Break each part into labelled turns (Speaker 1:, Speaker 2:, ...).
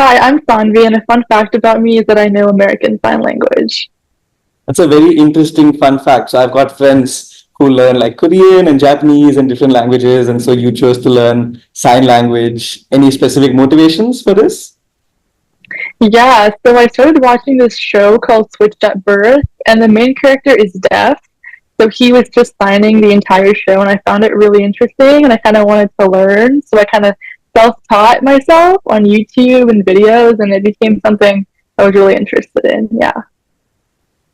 Speaker 1: Hi, I'm Saanvi, and a fun fact about me is that I know American Sign Language.
Speaker 2: That's a very interesting fun fact. So I've got friends who learn like Korean and Japanese and different languages, and so you chose to learn sign language. Any specific motivations for this?
Speaker 1: Yeah, so I started watching this show called Switched at Birth, and the main character is deaf. So he was just signing the entire show, and I found it really interesting, and I kind of wanted to learn. So I kind of self-taught myself on YouTube and videos, and it became something I was really interested in. Yeah.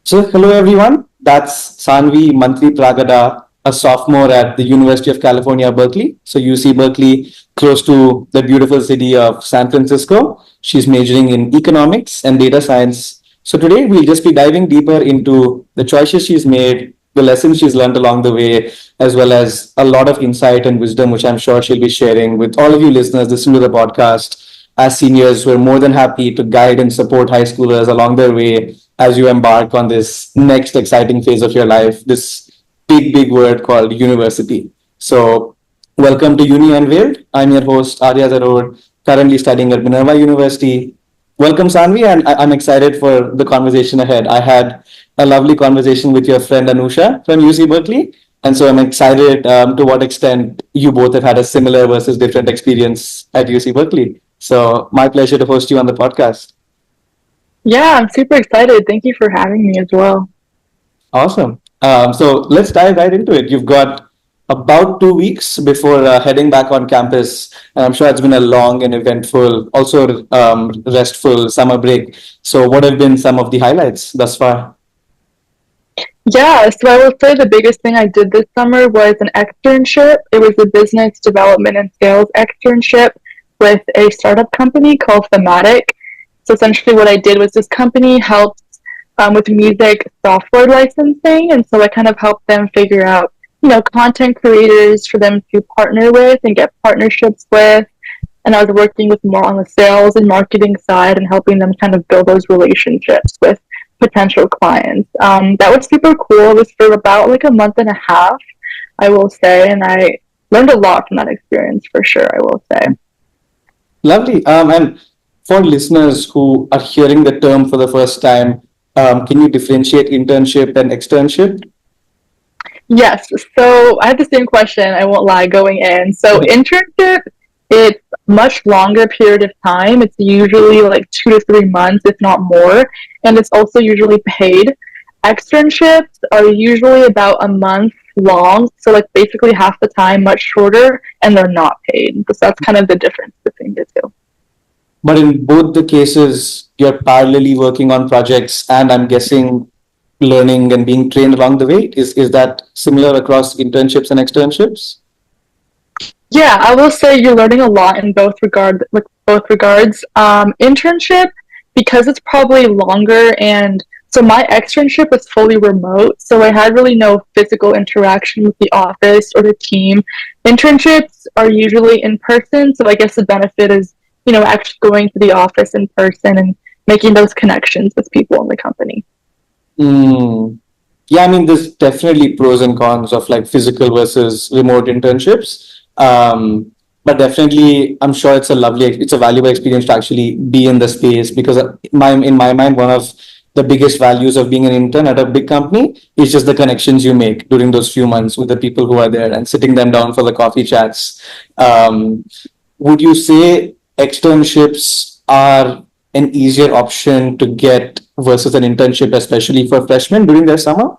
Speaker 2: So hello everyone. That's Saanvi Mantripragada, a sophomore at the University of California, Berkeley. So UC Berkeley, close to the beautiful city of San Francisco. She's majoring in economics and data science. So today we'll just be diving deeper into the choices she's made, the lessons she's learned along the way, as well as a lot of insight and wisdom, which I'm sure she'll be sharing with all of you listeners listening to the podcast. As seniors, we're more than happy to guide and support high schoolers along their way as you embark on this next exciting phase of your life, this big word called university. So, welcome to Uni Unveiled. I'm your host, Arya Zaror, currently studying at Minerva University. Welcome, Saanvi, and I'm excited for the conversation ahead. I had a lovely conversation with your friend Anusha from UC Berkeley, and so I'm excited to what extent you both have had a similar versus different experience at UC Berkeley. So, my pleasure to host you on the podcast.
Speaker 1: Yeah, I'm super excited. Thank you for having me as well.
Speaker 2: Awesome. So let's dive right into it. You've got about 2 weeks before heading back on campus. And I'm sure it's been a long and eventful, also restful summer break. So, what have been some of the highlights thus far?
Speaker 1: Yeah, so I will say the biggest thing I did this summer was an externship. It was a business development and sales externship with a startup company called Thematic. So essentially, what I did was this company helped with music software licensing, and so I kind of helped them figure out, content creators for them to partner with and get partnerships with. And I was working with more on the sales and marketing side and helping them kind of build those relationships with potential clients. That was super cool. It was for about like a month and a half, I will say, and I learned a lot from that experience for sure, I will say.
Speaker 2: Lovely. And for listeners who are hearing the term for the first time, can you differentiate internship and externship?
Speaker 1: Yes, so I had the same question, I won't lie, going in. So internship, it's much longer period of time. It's usually like 2 to 3 months, if not more, and it's also usually paid. Externships are usually about a month long, so like basically half the time, much shorter, and they're not paid. So that's kind of the difference between the two.
Speaker 2: But in both the cases, you're parallelly working on projects, and I'm guessing learning and being trained along the way. Is that similar across internships and externships?
Speaker 1: Yeah, I will say you're learning a lot in both regards. Internship, because it's probably longer, and so my externship was fully remote, so I had really no physical interaction with the office or the team. Internships are usually in person, so I guess the benefit is, actually going to the office in person and making those connections with people in the company.
Speaker 2: Mm. Yeah, I mean, there's definitely pros and cons of like physical versus remote internships. But definitely, I'm sure it's a valuable experience to actually be in the space because in my mind, one of the biggest values of being an intern at a big company is just the connections you make during those few months with the people who are there and sitting them down for the coffee chats. Um, would you say externships are an easier option to get versus an internship, especially for freshmen during their summer?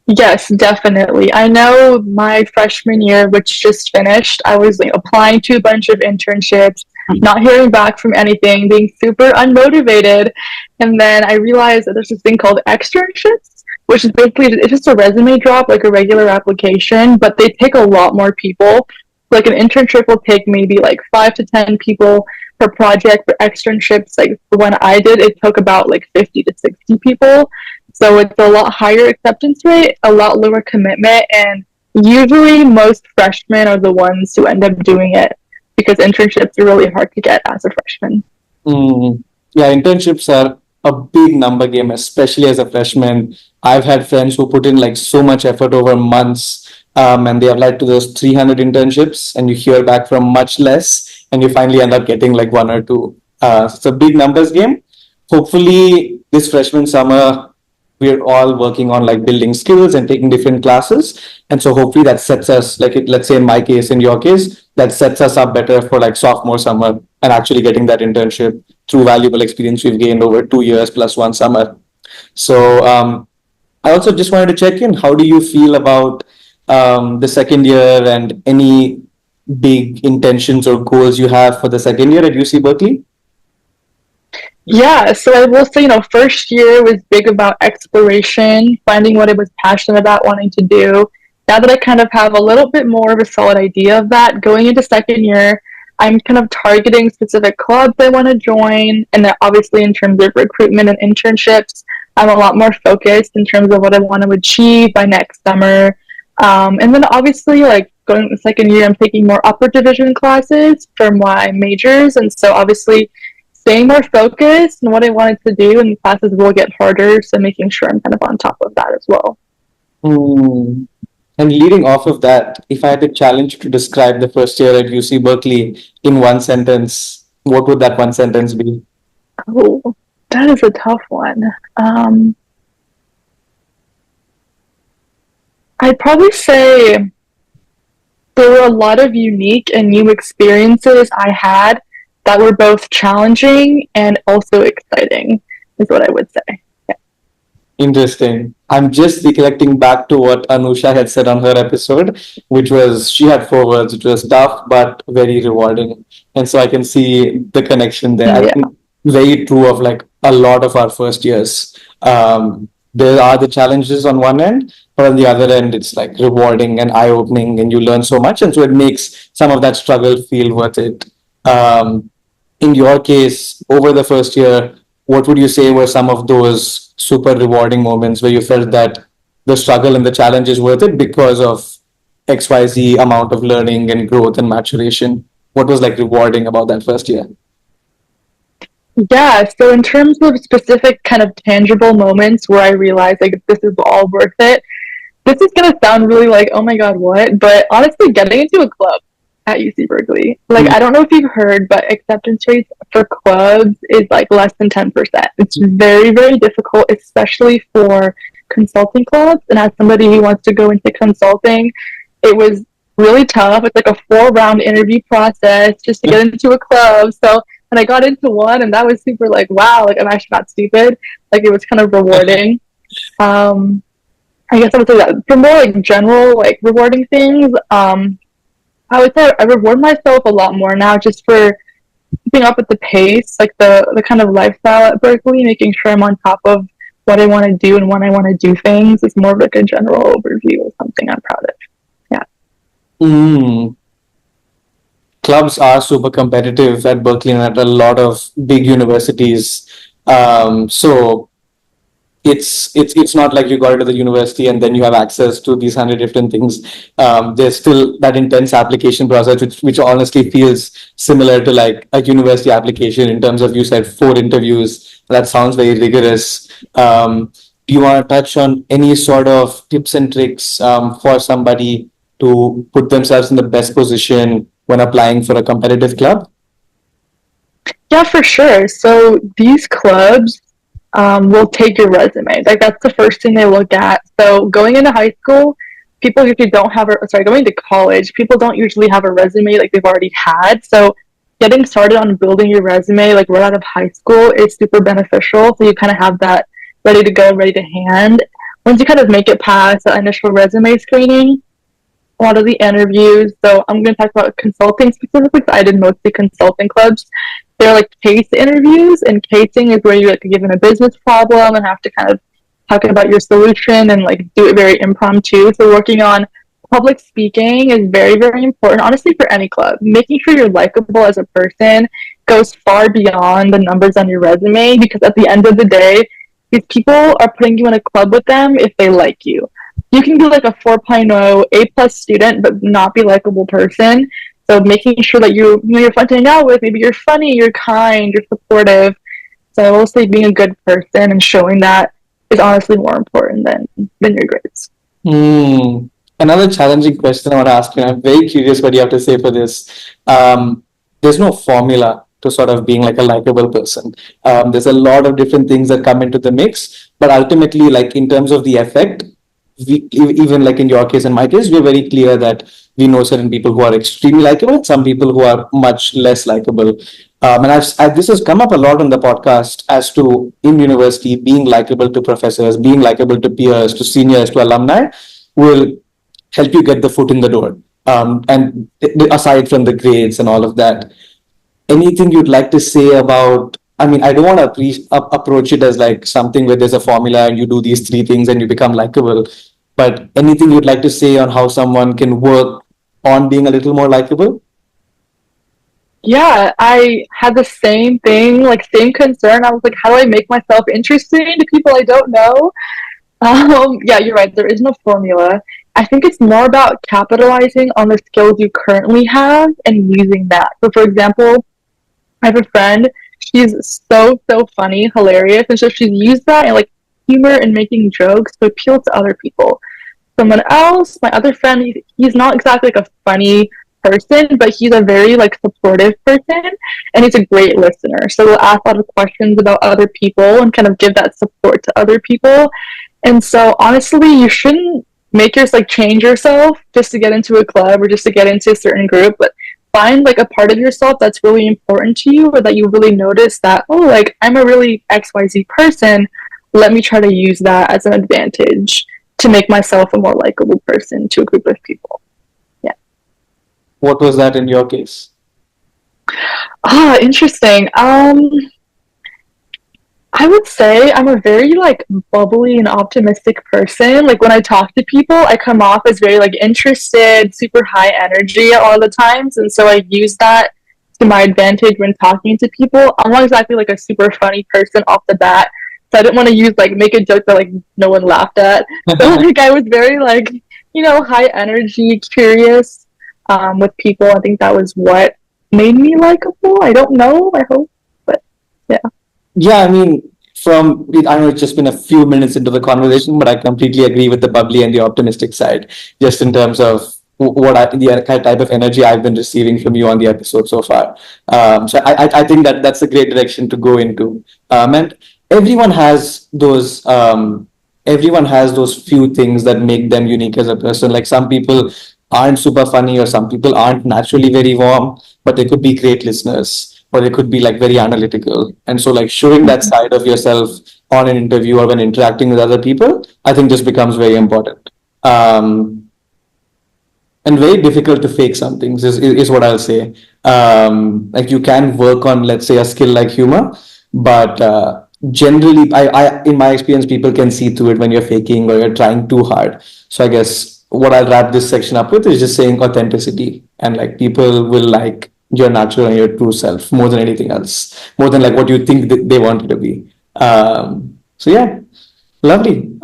Speaker 1: Yes, definitely. I know my freshman year, which just finished, I was like applying to a bunch of internships, not hearing back from anything, being super unmotivated. And then I realized that there's this thing called externships, which is basically it's just a resume drop, like a regular application, but they take a lot more people. Like an internship will take maybe like 5 to 10 people per project, but externships, like the one I did, it took about like 50 to 60 people. So it's a lot higher acceptance rate, a lot lower commitment, and usually most freshmen are the ones who end up doing it because internships are really hard to get as a freshman.
Speaker 2: Mm, yeah, internships are a big number game, especially as a freshman. I've had friends who put in like so much effort over months, and they applied to those 300 internships, and you hear back from much less. and you finally end up getting like one or two. It's a big numbers game. Hopefully, this freshman summer, we're all working on like building skills and taking different classes. And so hopefully that sets us, like, let's say in my case, in your case, that sets us up better for like sophomore summer and actually getting that internship through valuable experience we've gained over 2 years plus one summer. So I also just wanted to check in. How do you feel about the second year and any big intentions or goals you have for the second year at UC Berkeley?
Speaker 1: Yeah, so I will say, first year was big about exploration, finding what I was passionate about wanting to do. Now that I kind of have a little bit more of a solid idea of that, going into second year, I'm kind of targeting specific clubs I want to join. And then obviously, in terms of recruitment and internships, I'm a lot more focused in terms of what I want to achieve by next summer. And then obviously, like going into the second year, I'm taking more upper division classes for my majors. And so obviously, staying more focused on what I wanted to do, and the classes will get harder. So making sure I'm kind of on top of that as well.
Speaker 2: Hmm. And leading off of that, if I had to challenge you to describe the first year at UC Berkeley in one sentence, what would that one sentence be?
Speaker 1: Oh, that is a tough one. I'd probably say there were a lot of unique and new experiences I had that were both challenging and also exciting, is what I would say. Yeah.
Speaker 2: Interesting. I'm just recollecting back to what Anusha had said on her episode, which was she had 4 words, which was tough but very rewarding. And so I can see the connection there. I
Speaker 1: Yeah.
Speaker 2: think very true of like a lot of our first years. There are the challenges on one end, but on the other end, it's like rewarding and eye opening, and you learn so much. And so it makes some of that struggle feel worth it. Um, in your case, over the first year, what would you say were some of those super rewarding moments where you felt that the struggle and the challenge is worth it because of XYZ amount of learning and growth and maturation? What was like rewarding about that first year?
Speaker 1: Yeah, so in terms of specific kind of tangible moments where I realized like this is all worth it, this is gonna sound really like, oh my god, what? But honestly, getting into a club at UC Berkeley, like I don't know if you've heard, but acceptance rates for clubs is like less than 10%. It's very, very difficult, especially for consulting clubs. And as somebody who wants to go into consulting, it was really tough. It's like a 4 round interview process just to get into a club. So when I got into one, and that was super like, wow, like I'm actually not stupid. Like it was kind of rewarding. Um, I guess I would say that for more like general like rewarding things, I would say I reward myself a lot more now just for keeping up with the pace, like the kind of lifestyle at Berkeley, making sure I'm on top of what I want to do and when I want to do things. It's more of like a general overview of something I'm proud of. Yeah.
Speaker 2: Mm. Clubs are super competitive at Berkeley and at a lot of big universities. So it's not like you got into the university and then you have access to these 100 different things. There's still that intense application process, which honestly feels similar to like a university application in terms of you said 4 interviews. That sounds very rigorous. Do you want to touch on any sort of tips and tricks for somebody to put themselves in the best position when applying for a competitive club?
Speaker 1: Yeah, for sure. So these clubs will take your resume. Like that's the first thing they look at. So going into high school, people usually don't have a sorry, going to college, people don't usually have a resume like they've already had. So getting started on building your resume like right out of high school is super beneficial. So you kind of have that ready to go, ready to hand. Once you kind of make it past the initial resume screening, a lot of the interviews. So I'm going to talk about consulting specifically. I did mostly consulting clubs. They're like case interviews, and casing is where you're like given a business problem and have to kind of talk about your solution and like do it very impromptu. So working on public speaking is very, very important, honestly, for any club. Making sure you're likable as a person goes far beyond the numbers on your resume, because at the end of the day, these people are putting you in a club with them if they like you. You can be like a 4.0 A plus student but not be a likable person. So making sure that you're fun to hang out with, maybe you're funny, you're kind, you're supportive. So I will say being a good person and showing that is honestly more important than your grades.
Speaker 2: Another challenging question I want to ask you. I'm very curious what you have to say for this. there's no formula to sort of being like a likable person. There's a lot of different things that come into the mix, but ultimately, like in terms of the effect, even like in your case and my case, we're very clear that we know certain people who are extremely likable and some people who are much less likable. And this has come up a lot on the podcast as to in university being likable to professors, being likable to peers, to seniors, to alumni will help you get the foot in the door. And aside from the grades and all of that, anything you'd like to say about? I mean, I don't want to approach it as like something where there's a formula and you do these three things and you become likable. But anything you'd like to say on how someone can work on being a little more likable?
Speaker 1: Yeah, I had the same thing, like same concern. I was like, how do I make myself interesting to people I don't know? Yeah, you're right. There is no formula. I think it's more about capitalizing on the skills you currently have and using that. So, for example, I have a friend. She's so funny, hilarious, and so she's used that and like humor and making jokes to appeal to other people. Someone else, my other friend, he's not exactly like a funny person, but he's a very like supportive person, and he's a great listener. So we'll ask a lot of questions about other people and kind of give that support to other people. And so honestly, you shouldn't make yourself like change yourself just to get into a club or just to get into a certain group, but find like a part of yourself that's really important to you or that you really notice that, oh, like I'm a really XYZ person. Let me try to use that as an advantage to make myself a more likable person to a group of people. Yeah.
Speaker 2: What was that in your case?
Speaker 1: Ah, interesting. I would say I'm a very like bubbly and optimistic person. Like when I talk to people, I come off as very like interested, super high energy all the times, and so I use that to my advantage when talking to people. I'm not exactly like a super funny person off the bat, so I didn't want to use like make a joke that like no one laughed at. So like I was very like high energy, curious with people. I think that was what made me likable. I don't know. I hope, but yeah.
Speaker 2: Yeah, I mean, I know it's just been a few minutes into the conversation, but I completely agree with the bubbly and the optimistic side, just in terms of the type of energy I've been receiving from you on the episode so far. So I think that that's a great direction to go into. And everyone has those. Everyone has those few things that make them unique as a person. Like some people aren't super funny, or some people aren't naturally very warm, but they could be great listeners, or they could be like very analytical. And so, like showing that side of yourself on an interview or when interacting with other people, I think just becomes very important. And very difficult to fake some things is what I'll say. Like you can work on, let's say, a skill like humor, but generally, in my experience, people can see through it when you're faking or you're trying too hard. So I guess what I'll wrap this section up with is just saying authenticity, and like people will like your natural and your true self more than anything else, more than like what you think they want you to be. So yeah, lovely.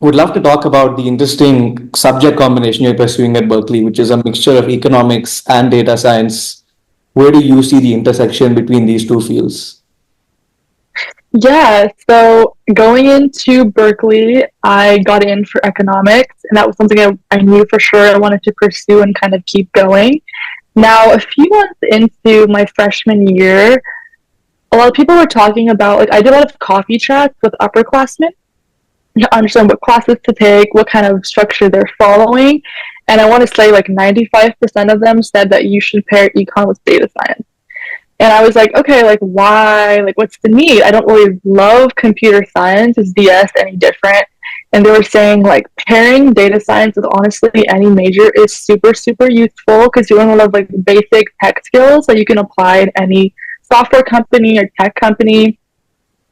Speaker 2: Would love to talk about the interesting subject combination you're pursuing at Berkeley, which is a mixture of economics and data science. Where do you see the intersection between these two fields?
Speaker 1: Yeah, so going into Berkeley, I got in for economics, and that was something I knew for sure I wanted to pursue and kind of keep going. Now, a few months into my freshman year, a lot of people were talking about, like, I did a lot of coffee chats with upperclassmen to understand what classes to take, what kind of structure they're following. And I want to say, like, 95% of them said that you should pair econ with data science. And I was like, okay, like, why? Like, what's the need? I don't really love computer science. Is DS any different? And they were saying, like, pairing data science with honestly any major is super, super useful because you learn a lot of, like, basic tech skills that you can apply in any software company or tech company.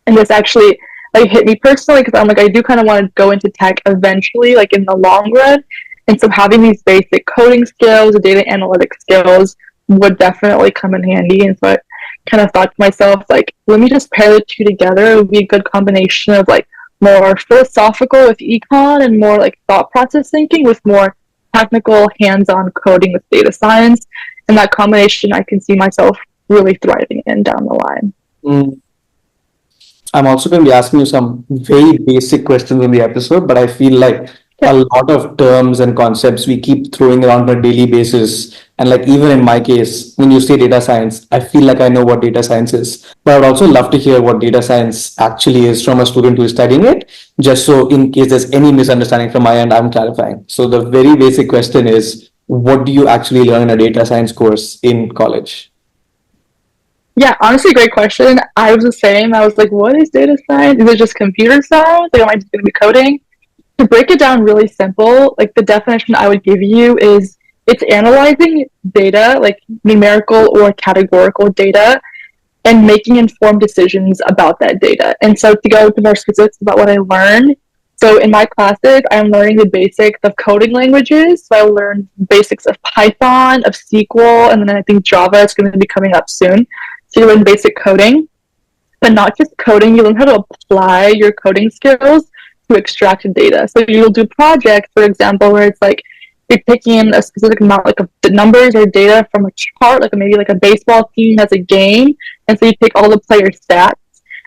Speaker 1: And this actually, like, hit me personally because I'm like, I do kind of want to go into tech eventually, like, in the long run. And so having these basic coding skills, data analytics skills, would definitely come in handy. And so I kind of thought to myself, like, let me just pair the two together. It would be a good combination of like more philosophical with econ and more like thought process thinking with more technical hands-on coding with data science. And that combination I can see myself really thriving in down the line.
Speaker 2: I'm also going to be asking you some very basic questions in the episode, but I feel like a lot of terms and concepts we keep throwing around on a daily basis. And like even in my case, when you say data science, I feel like I know what data science is. But I would also love to hear what data science actually is from a student who is studying it, just so in case there's any misunderstanding from my end, I'm clarifying. So the very basic question is, what do you actually learn in a data science course in college?
Speaker 1: Yeah, honestly, great question. I was the same. I was like, what is data science? Is it just computer science? Like, am I just going to be coding? To break it down really simple, like the definition I would give you is it's analyzing data, like numerical or categorical data, and making informed decisions about that data. And so to go to more specifics about what I learned, so in my classes, I'm learning the basics of coding languages. So I learned basics of Python, of SQL, and then I think Java is going to be coming up soon. So you learn basic coding, but not just coding, you learn how to apply your coding skills to extract data. So you'll do projects, for example, where it's like you're taking a specific amount, like of the numbers or data from a chart, like maybe like a baseball team has a game, and so you take all the player stats,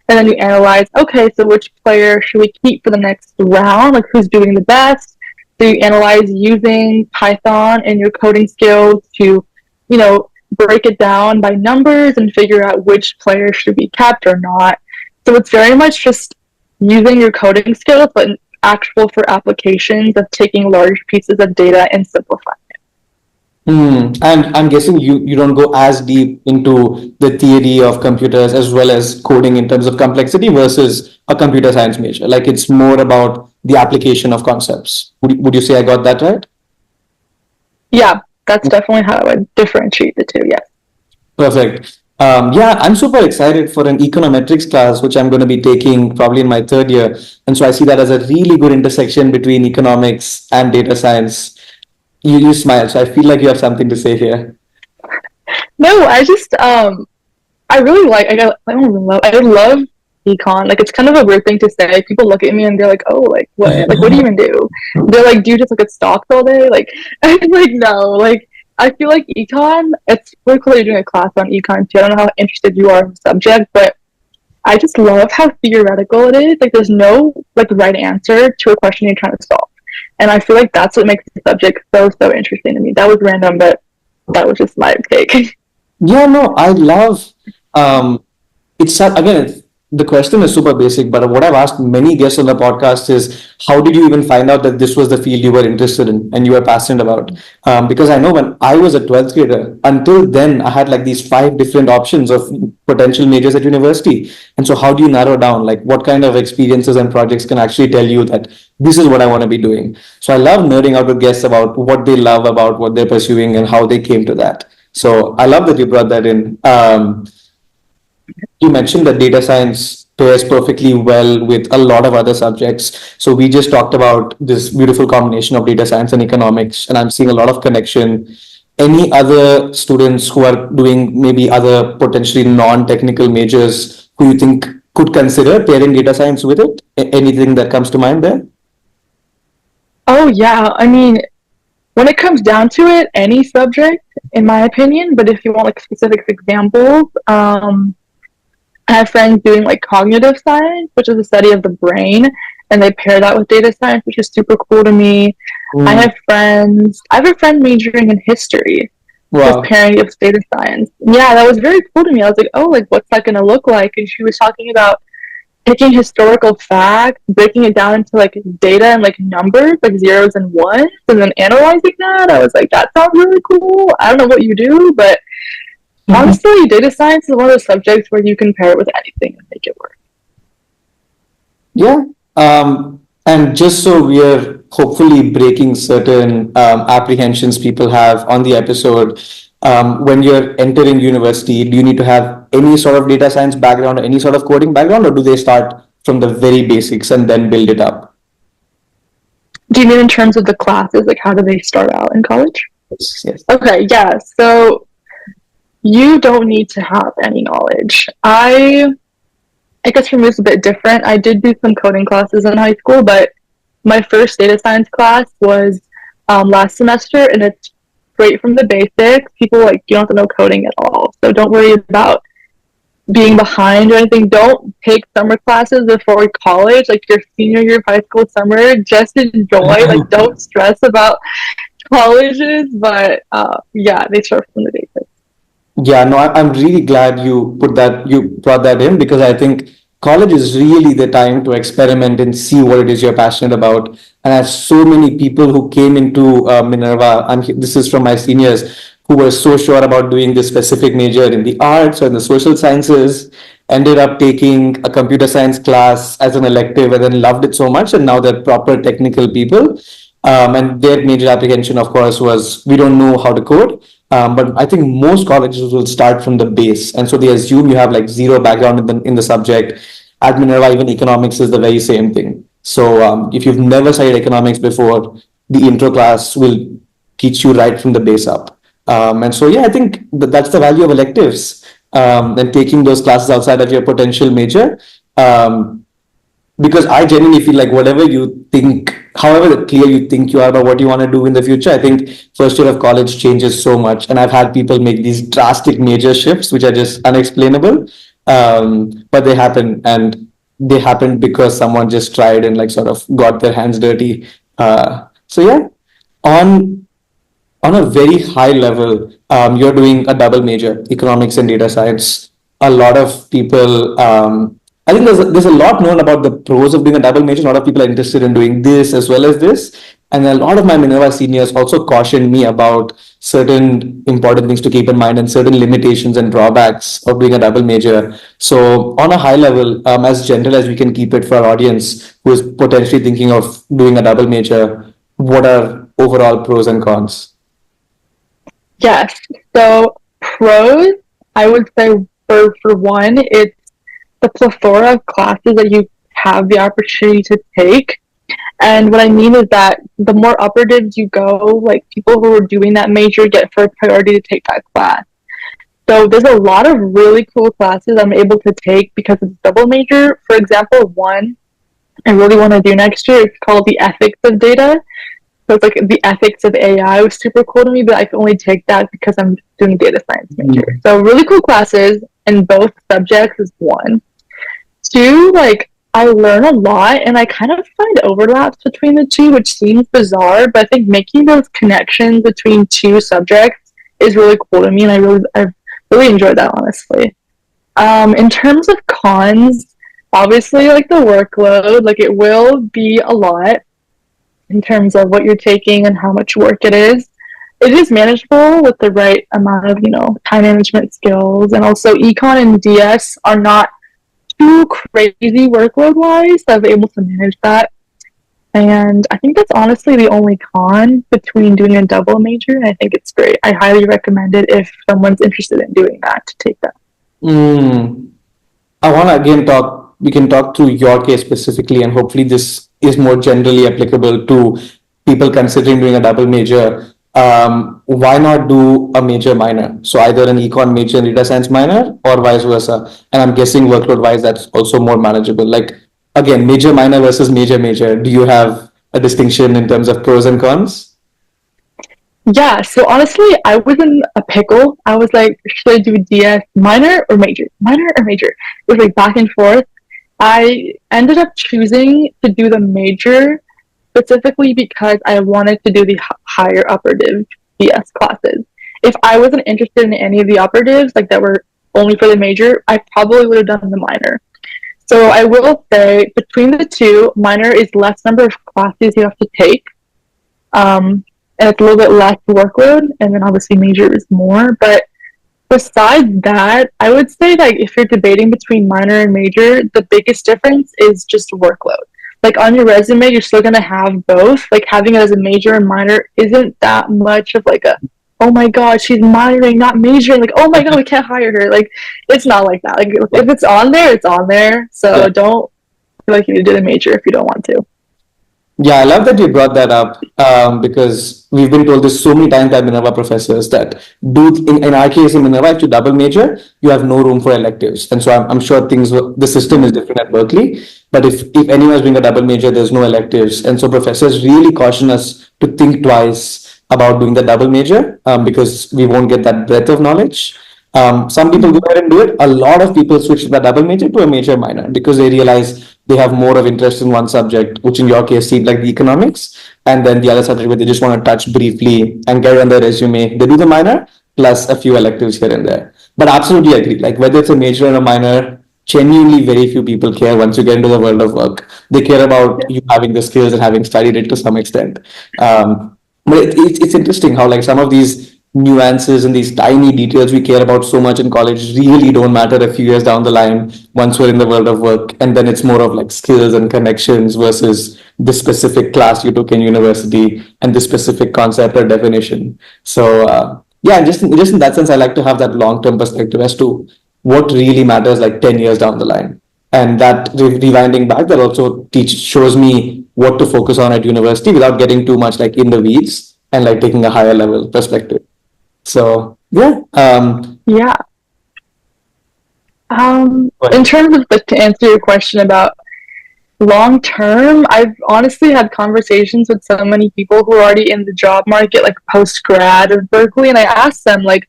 Speaker 1: and then you analyze, okay, so which player should we keep for the next round? Like who's doing the best? So you analyze using Python and your coding skills to, break it down by numbers and figure out which player should be kept or not. So it's very much just using your coding skills, but actual for applications of taking large pieces of data and simplifying it.
Speaker 2: And I'm guessing you don't go as deep into the theory of computers as well as coding in terms of complexity versus a computer science major. Like it's more about the application of concepts. Would you say I got that right?
Speaker 1: Yeah, that's definitely how I would differentiate the two. Yes.
Speaker 2: Perfect. Yeah, I'm super excited for an econometrics class, which I'm going to be taking probably in my third year. And so I see that as a really good intersection between economics and data science. You smile, so I feel like you have something to say here.
Speaker 1: No, I really like. I don't really love. I love econ. Like it's kind of a weird thing to say. People look at me and they're like, "Oh, like what? Like what do you even do?" They're like, "Do you just look at stocks all day?" Like I'm like, no. Like I feel like econ. It's really cool you're doing a class on econ too. I don't know how interested you are in the subject, but I just love how theoretical it is. Like there's no like right answer to a question you're trying to solve, and I feel like that's what makes the subject so interesting to me. That was random, but that was just my take.
Speaker 2: Yeah, no, I love again, the question is super basic, but what I've asked many guests on the podcast is how did you even find out that this was the field you were interested in and you were passionate about? Because I know when I was a 12th grader, until then I had like these five different options of potential majors at university. And so how do you narrow down like what kind of experiences and projects can actually tell you that this is what I want to be doing? So I love nerding out with guests about what they love about what they're pursuing and how they came to that. So I love that you brought that in. You mentioned that data science pairs perfectly well with a lot of other subjects. So we just talked about this beautiful combination of data science and economics, and I'm seeing a lot of connection. Any other students who are doing maybe other potentially non-technical majors who you think could consider pairing data science with it? Anything that comes to mind there?
Speaker 1: Oh yeah, I mean, when it comes down to it, any subject, in my opinion. But if you want like specific examples, I have friends doing like cognitive science, which is the study of the brain, and they pair that with data science, which is super cool to me.
Speaker 2: Mm,
Speaker 1: I have a friend majoring in history, just
Speaker 2: wow.
Speaker 1: pairing it with data science. Yeah, that was very cool to me. I was like, oh, like what's that going to look like? And she was talking about taking historical facts, breaking it down into like data and like numbers, like zeros and ones, and then analyzing that. I was like, that sounds really cool. I don't know what you do, but honestly, data science is one of those subjects where you can pair it with anything and make it work.
Speaker 2: Yeah. And just so we are hopefully breaking certain apprehensions people have on the episode, when you're entering university, do you need to have any sort of data science background or any sort of coding background, or do they start from the very basics and then build it up?
Speaker 1: Do you mean in terms of the classes? Like, how do they start out in college?
Speaker 2: Yes. Yes.
Speaker 1: Okay, yeah. So you don't need to have any knowledge. I guess for me it's a bit different. I did do some coding classes in high school, but my first data science class was last semester, and it's straight from the basics. People like you don't have to know coding at all, so don't worry about being behind or anything. Don't take summer classes before college, like your senior year of high school summer. Just enjoy. Like, don't stress about colleges. But yeah, they start from the basics.
Speaker 2: Yeah, no, I'm really glad you brought that in, because I think college is really the time to experiment and see what it is you're passionate about. And I have so many people who came into Minerva, and this is from my seniors, who were so sure about doing this specific major in the arts or in the social sciences, ended up taking a computer science class as an elective and then loved it so much, and now they're proper technical people. And their major application, of course, was we don't know how to code. But I think most colleges will start from the base, and so they assume you have like zero background in the subject. At Minerva, even economics is the very same thing. So if you've never studied economics before, the intro class will teach you right from the base up. And so yeah, I think that's the value of electives, and taking those classes outside of your potential major. Because I genuinely feel like whatever you think, however clear you think you are about what you want to do in the future, I think first year of college changes so much. And I've had people make these drastic major shifts, which are just unexplainable. But they happen, and they happened because someone just tried and like sort of got their hands dirty. So yeah, on on a very high level, you're doing a double major, economics and data science. A lot of people, I think there's a lot known about the pros of doing a double major. A lot of people are interested in doing this as well as this. And a lot of my Minerva seniors also cautioned me about certain important things to keep in mind and certain limitations and drawbacks of doing a double major. So, on a high level, as general as we can keep it for our audience who is potentially thinking of doing a double major, what are overall pros and cons?
Speaker 1: Yes. So pros, I would say for one, it's the plethora of classes that you have the opportunity to take. And what I mean is that the more upper you go, like people who are doing that major get first priority to take that class. So there's a lot of really cool classes I'm able to take because it's double major. For example, one I really want to do next year is called the ethics of data. So it's like the ethics of AI was super cool to me, but I can only take that because I'm doing data science major. So really cool classes in both subjects is one. Two, like I learn a lot and I kind of find overlaps between the two, which seems bizarre, but I think making those connections between two subjects is really cool to me, and I really enjoyed that, honestly. In terms of cons, obviously like the workload, like it will be a lot in terms of what you're taking and how much work it is. It is manageable with the right amount of, time management skills. And also econ and DS are not too crazy workload wise. So I was able to manage that. And I think that's honestly the only con between doing a double major. And I think it's great. I highly recommend it if someone's interested in doing that, to take that.
Speaker 2: Mm. I want to again we can talk through your case specifically, and hopefully this is more generally applicable to people considering doing a double major. Why not do a major minor? So either an econ major and data science minor, or vice versa. And I'm guessing workload wise, that's also more manageable. Like again, major minor versus major major. Do you have a distinction in terms of pros and cons?
Speaker 1: Yeah, so honestly, I was in a pickle. I was like, should I do DS minor or major? Minor or major? It was like back and forth. I ended up choosing to do the major specifically because I wanted to do the higher upper div DS classes. If I wasn't interested in any of the upper divs, like that were only for the major, I probably would have done the minor. So I will say between the two, minor is less number of classes you have to take. And it's a little bit less workload, and then obviously major is more. But besides that, I would say like if you're debating between minor and major, the biggest difference is just workload. Like on your resume, you're still gonna have both. Like having it as a major and minor isn't that much of like a, oh my god, she's minoring, not majoring. Like, oh my god, we can't hire her. Like it's not like that. Like if it's on there, it's on there. So don't feel like you need to do the major if you don't want to.
Speaker 2: Yeah, I love that you brought that up, because we've been told this so many times by Minerva professors that in our case in Minerva, if you double major, you have no room for electives. And so I'm sure the system is different at Berkeley. But if anyone's doing a double major, there's no electives. And so professors really caution us to think twice about doing the double major, because we won't get that breadth of knowledge. Some people go ahead and do it. A lot of people switch the double major to a major minor because they realize they have more of interest in one subject, which in your case seemed like the economics, and then the other subject where they just want to touch briefly and get on their resume. They do the minor plus a few electives here and there. But absolutely agree. Like whether it's a major or a minor, genuinely very few people care once you get into the world of work. They care about you having the skills and having studied it to some extent. But it's interesting how like some of these nuances and these tiny details we care about so much in college really don't matter a few years down the line once we're in the world of work, and then it's more of like skills and connections versus the specific class you took in university and the specific concept or definition. So yeah, just in that sense, I like to have that long term perspective as to what really matters like 10 years down the line, and that rewinding back, that also shows me what to focus on at university without getting too much like in the weeds and like taking a higher level perspective. So yeah,
Speaker 1: Yeah. In terms of to answer your question about long term, I've honestly had conversations with so many people who are already in the job market, like post grad of Berkeley, and I asked them, like,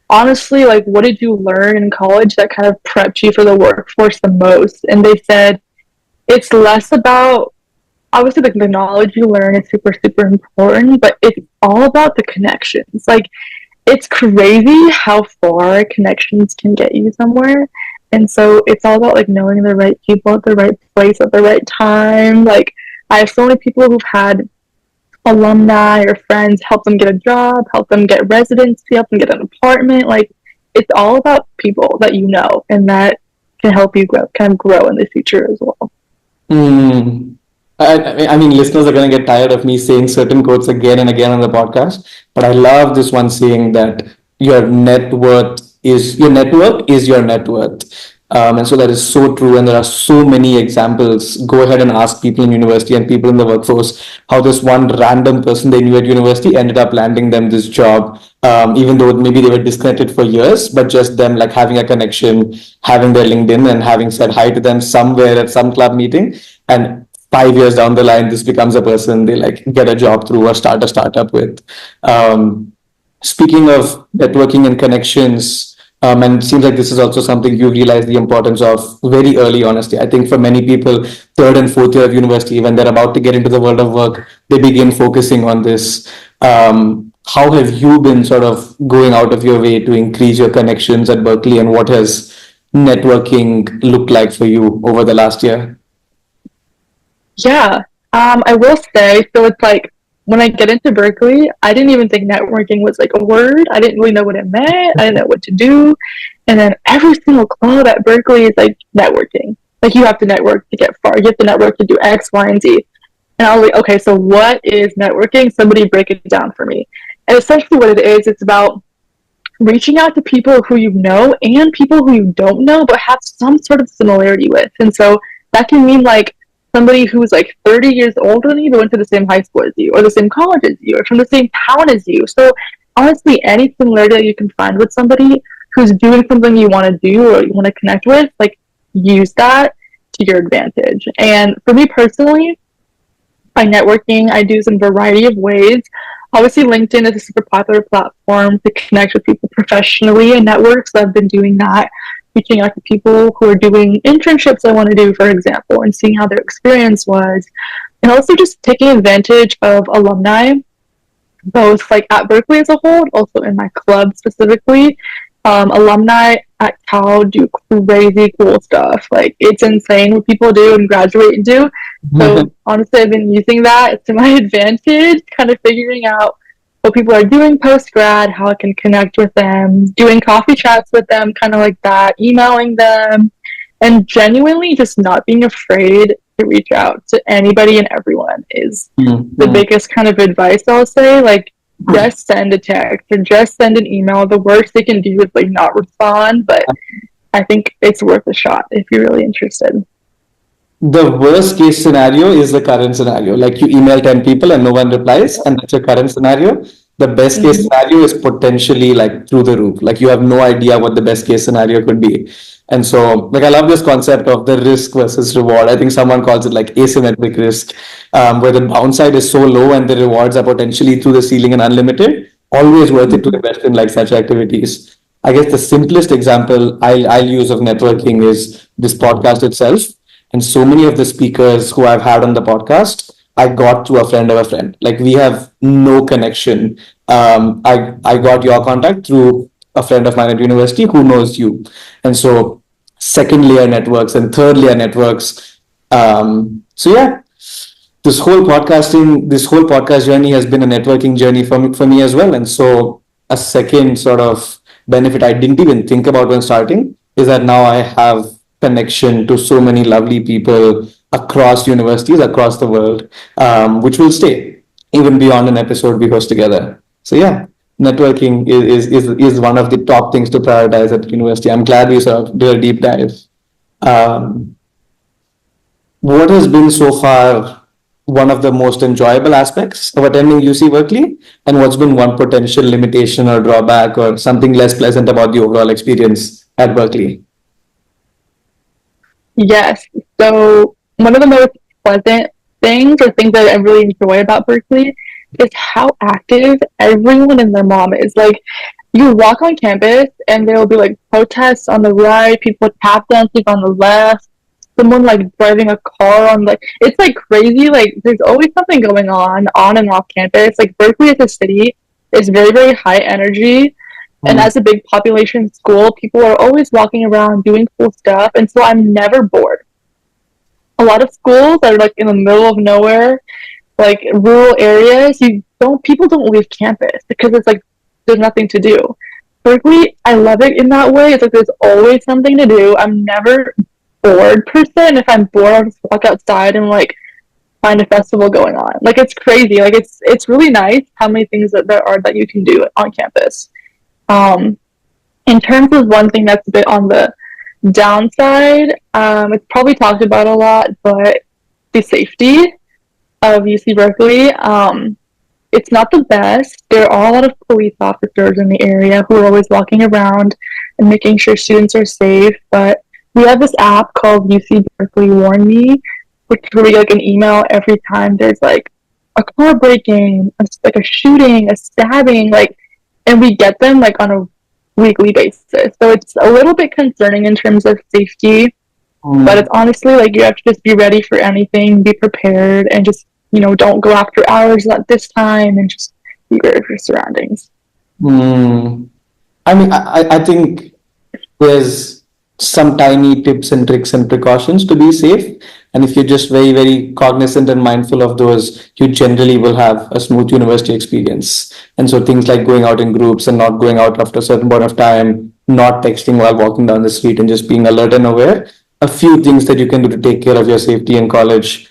Speaker 1: honestly, like, what did you learn in college that kind of prepped you for the workforce the most? And they said it's less about, obviously, like the knowledge you learn is super, super important, but it's all about the connections. Like, it's crazy how far connections can get you somewhere. And so it's all about like knowing the right people at the right place at the right time. Like I have so many people who've had alumni or friends help them get a job, help them get residency, help them get an apartment. Like it's all about people that you know and that can help you grow, kind of grow in the future as well.
Speaker 2: mm, I mean, listeners are going to get tired of me saying certain quotes again and again on the podcast, but I love this one saying that your network is your net worth. And so that is so true. And there are so many examples. Go ahead and ask people in university and people in the workforce how this one random person they knew at university ended up landing them this job, even though maybe they were disconnected for years, but just them like having a connection, having their LinkedIn and having said hi to them somewhere at some club meeting. And 5 years down the line, this becomes a person they like get a job through or start a startup with. Speaking of networking and connections, and it seems like this is also something you realize the importance of very early, honestly. I think for many people, third and fourth year of university, when they're about to get into the world of work, they begin focusing on this. How have you been sort of going out of your way to increase your connections at Berkeley, and what has networking looked like for you over the last year?
Speaker 1: Yeah. I will say, so it's like when I get into Berkeley, I didn't even think networking was like a word. I didn't really know what it meant. I didn't know what to do. And then every single club at Berkeley is like networking. Like you have to network to get far. You have to network to do X, Y, and Z. And I was like, okay, so what is networking? Somebody break it down for me. And essentially what it is, it's about reaching out to people who you know and people who you don't know, but have some sort of similarity with. And so that can mean like somebody who's like 30 years older than you, but went to the same high school as you, or the same college as you, or from the same town as you. So honestly, any similarity that you can find with somebody who's doing something you want to do or you want to connect with, like use that to your advantage. And for me personally, by networking, I do this in a variety of ways. Obviously, LinkedIn is a super popular platform to connect with people professionally and network. So I've been doing that, reaching out to people who are doing internships I want to do, for example, and seeing how their experience was. And also just taking advantage of alumni, both like at Berkeley as a whole, also in my club specifically. Alumni at Cal do crazy cool stuff. Like it's insane what people do and graduate and do. So honestly, I've been using that to my advantage, kind of figuring out what people are doing post grad, how I can connect with them, doing coffee chats with them, kind of like that, emailing them, and genuinely just not being afraid to reach out to anybody and everyone is the biggest kind of advice I'll say. Like, just send a text or just send an email. The worst they can do is like not respond, but I think it's worth a shot if you're really interested.
Speaker 2: The worst case scenario is the current scenario. Like you email 10 people and no one replies, and that's your current scenario. The best case scenario is potentially like through the roof. Like you have no idea what the best case scenario could be. And so, like, I love this concept of the risk versus reward. I think someone calls it like asymmetric risk, where the downside is so low and the rewards are potentially through the ceiling and unlimited. Always worth it to invest in like such activities. I guess the simplest example I'll use of networking is this podcast itself. And so many of the speakers who I've had on the podcast, I got through a friend of a friend. Like we have no connection. I got your contact through a friend of mine at university who knows you. And so second layer networks and third layer networks. So yeah, this whole podcast journey has been a networking journey for me as well. And so a second sort of benefit I didn't even think about when starting is that now I have connection to so many lovely people across universities across the world, which will stay even beyond an episode we host together. So yeah, networking is one of the top things to prioritize at university. I'm glad we sort of did a deep dive. Um, what has been so far one of the most enjoyable aspects of attending UC Berkeley, and what's been one potential limitation or drawback or something less pleasant about the overall experience at Berkeley?
Speaker 1: Yes. So one of the most pleasant things or things that I really enjoy about Berkeley is how active everyone and their mom is. Like you walk on campus and there will be like protests on the right, people tap dancing on the left, someone like driving a car on like it's like crazy. Like there's always something going on and off campus. Like Berkeley as a city is very, very high energy. And
Speaker 2: Mm.
Speaker 1: as a big population school, people are always walking around doing cool stuff. And so I'm never bored. A lot of schools that are like in the middle of nowhere, like rural areas, people don't leave campus because it's like there's nothing to do. Berkeley, I love it in that way. It's like there's always something to do. I'm never bored per se. And if I'm bored, I'll just walk outside and like find a festival going on. Like it's crazy. Like it's really nice how many things that there are that you can do on campus. Um, in terms of one thing that's a bit on the downside, it's probably talked about a lot, but the safety of UC Berkeley, it's not the best. There are a lot of police officers in the area who are always walking around and making sure students are safe. But we have this app called UC Berkeley Warn Me, which is where we get like an email every time there's like a car breaking, like a shooting, a stabbing, like, and we get them like on a weekly basis. So it's a little bit concerning in terms of safety, but
Speaker 2: Mm.
Speaker 1: it's honestly like you have to just be ready for anything, be prepared, and just, don't go after hours at this time and just be aware of your surroundings.
Speaker 2: Mm. I mean, I think there's some tiny tips and tricks and precautions to be safe. And if you're just very, very cognizant and mindful of those, you generally will have a smooth university experience. And so things like going out in groups and not going out after a certain point of time, not texting while walking down the street and just being alert and aware. A few things that you can do to take care of your safety in college,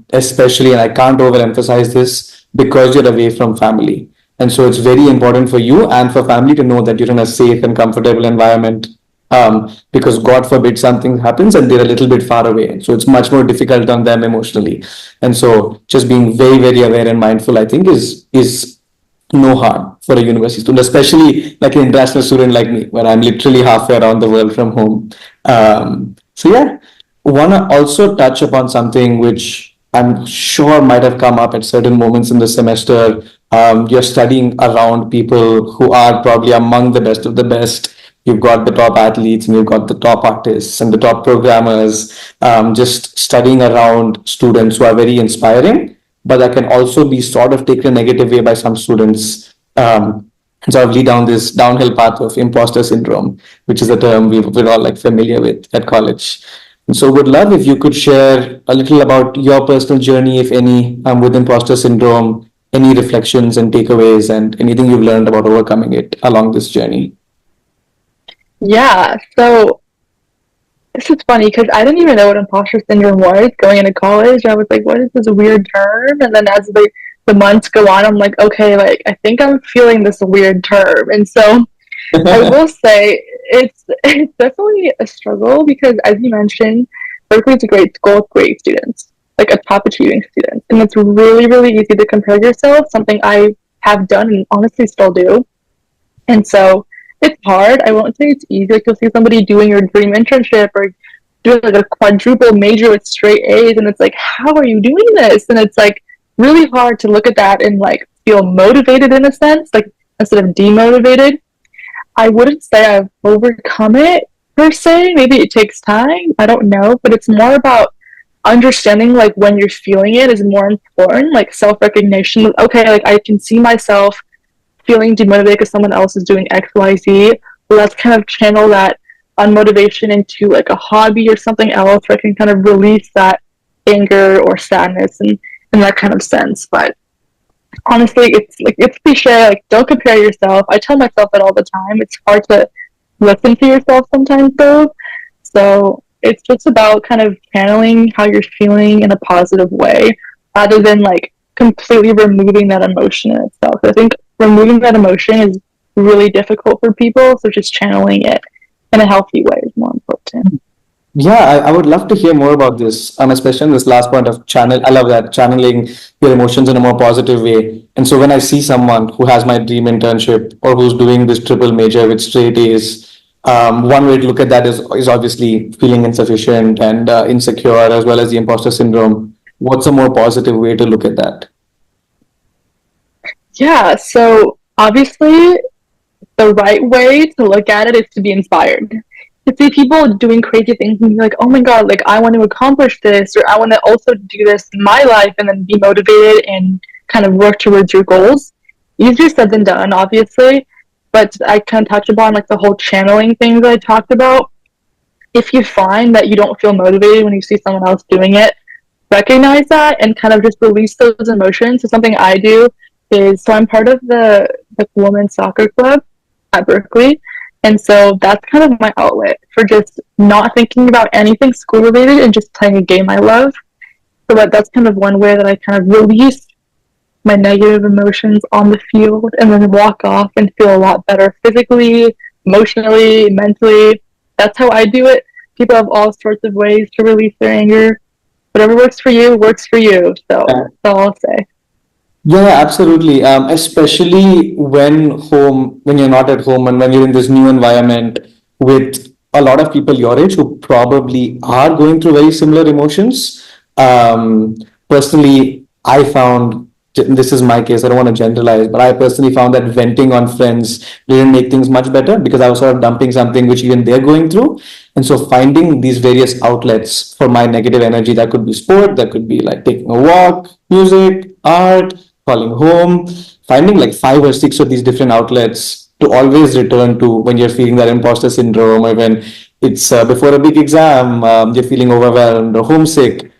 Speaker 2: especially, and I can't overemphasize this, because you're away from family. And so it's very important for you and for family to know that you're in a safe and comfortable environment, because God forbid something happens and they're a little bit far away. So it's much more difficult on them emotionally. And so just being very, very aware and mindful, I think, is no harm for a university student, especially like an international student like me, where I'm literally halfway around the world from home. So yeah, want to also touch upon something which I'm sure might have come up at certain moments in the semester. You're studying around people who are probably among the best of the best. You've got the top athletes and you've got the top artists and the top programmers, just studying around students who are very inspiring, but that can also be sort of taken a negative way by some students, and sort of lead down this downhill path of imposter syndrome, which is a term we're all like familiar with at college. And so would love if you could share a little about your personal journey, if any, with imposter syndrome, any reflections and takeaways and anything you've learned about overcoming it along this journey.
Speaker 1: Yeah, so this is funny because I didn't even know what imposter syndrome was going into college. I was like, what is this weird term? And then as the months go on, I'm like, okay, like I think I'm feeling this weird term. And so I will say it's definitely a struggle because, as you mentioned, Berkeley is a great school with great students, like a top achieving student, and it's really, really easy to compare yourself. Something I have done and honestly still do. And so it's hard. I won't say it's easy. Like you'll see somebody doing your dream internship or doing like a quadruple major with straight A's, and it's like, how are you doing this? And it's like really hard to look at that and like feel motivated in a sense, like instead of demotivated. I wouldn't say I've overcome it per se. Maybe it takes time. I don't know, but it's more about understanding like when you're feeling it is more important. Like self recognition. Okay, like I can see myself feeling demotivated because someone else is doing X, Y, Z. Well, let's kind of channel that unmotivation into like a hobby or something else where I can kind of release that anger or sadness and in that kind of sense. But honestly, it's cliche. Like, don't compare yourself. I tell myself that all the time. It's hard to listen to yourself sometimes, though. So it's just about kind of channeling how you're feeling in a positive way, rather than like completely removing that emotion in itself. I think removing that emotion is really difficult for people. So just channeling it in a healthy way is more important.
Speaker 2: Yeah, I would love to hear more about this, especially in this last point of channel. I love that channeling your emotions in a more positive way. And so when I see someone who has my dream internship or who's doing this triple major with straight A's, one way to look at that is obviously feeling insufficient and insecure, as well as the imposter syndrome. What's a more positive way to look at that?
Speaker 1: Yeah, so obviously the right way to look at it is to be inspired. To see people doing crazy things and be like, oh my God, like I want to accomplish this, or I want to also do this in my life, and then be motivated and kind of work towards your goals. Easier said than done, obviously. But I kind of touch upon like the whole channeling thing that I talked about. If you find that you don't feel motivated when you see someone else doing it, recognize that and kind of just release those emotions. So something I do is, so I'm part of the women's soccer club at Berkeley. And so that's kind of my outlet for just not thinking about anything school related and just playing a game I love. So that's kind of one way that I kind of release my negative emotions on the field and then walk off and feel a lot better physically, emotionally, mentally. That's how I do it. People have all sorts of ways to release their anger. Whatever works for you works for you. So that's all I'll say.
Speaker 2: Yeah, absolutely. Especially when you're not at home and when you're in this new environment with a lot of people your age who probably are going through very similar emotions. Personally, I found this is my case. I don't want to generalize, but I personally found that venting on friends didn't make things much better because I was sort of dumping something which even they're going through. And so finding these various outlets for my negative energy, that could be sport, that could be like taking a walk, music, art, calling home, finding like five or six of these different outlets to always return to when you're feeling that imposter syndrome, or when it's before a big exam, you're feeling overwhelmed or homesick.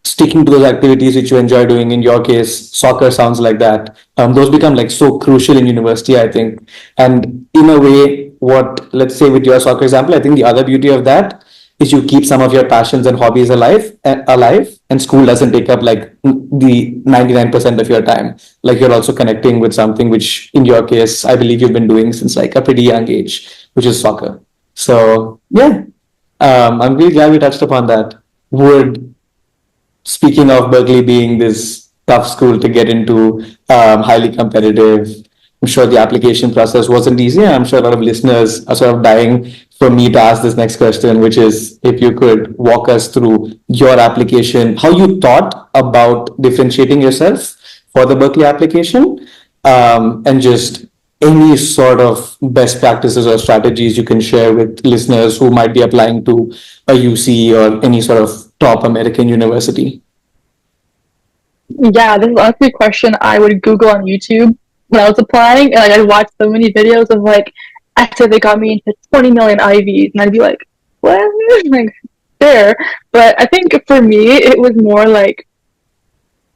Speaker 2: Sticking to those activities which you enjoy doing. In your case, soccer sounds like that. Those become like so crucial in university, I think. And in a way, what, let's say with your soccer example, I think the other beauty of that is you keep some of your passions and hobbies alive, and school doesn't take up like the 99% of your time. Like you're also connecting with something which, in your case, I believe you've been doing since like a pretty young age, which is soccer. So yeah, I'm really glad we touched upon that. Would Speaking of Berkeley being this tough school to get into, highly competitive, I'm sure the application process wasn't easy. I'm sure a lot of listeners are sort of dying for me to ask this next question, which is if you could walk us through your application, how you thought about differentiating yourself for the Berkeley application, and just any sort of best practices or strategies you can share with listeners who might be applying to a UC or any sort of top American university.
Speaker 1: Yeah, this is honestly a question I would Google on YouTube when I was applying, and like I'd watch so many videos of like, I said they got me into 20 million IVs, and I'd be like, what? Like, there. But I think for me, it was more like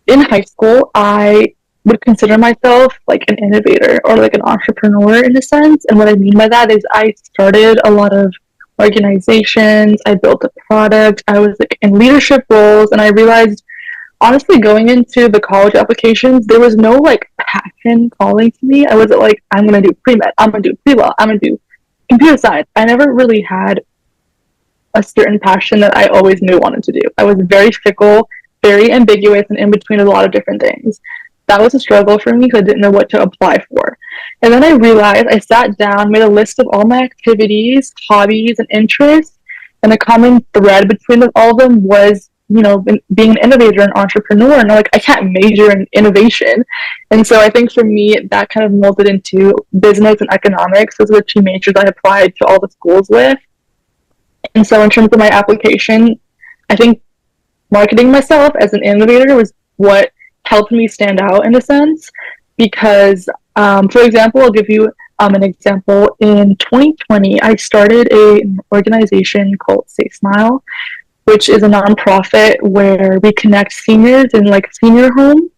Speaker 1: in high school, I would consider myself like an innovator or like an entrepreneur in a sense. And what I mean by that is I started a lot of organizations, I built a product, I was like in leadership roles, and I realized honestly going into the college applications, there was no like passion calling to me. I wasn't like, I'm gonna do pre-med, I'm gonna do pre-law, I'm gonna do computer science. I never really had a certain passion that I always knew I wanted to do. I was very fickle, very ambiguous, and in between a lot of different things. That was a struggle for me because I didn't know what to apply for. And then I realized, I sat down, made a list of all my activities, hobbies, and interests, and the common thread between all of them was being an innovator and entrepreneur, and I'm like, I can't major in innovation. And so I think for me, that kind of molded into business and economics. Those are the two majors I applied to all the schools with. And so in terms of my application, I think marketing myself as an innovator was what helped me stand out in a sense. Because, for example, I'll give you an example. In 2020, I started an organization called Say Smile, which is a nonprofit where we connect seniors in like senior homes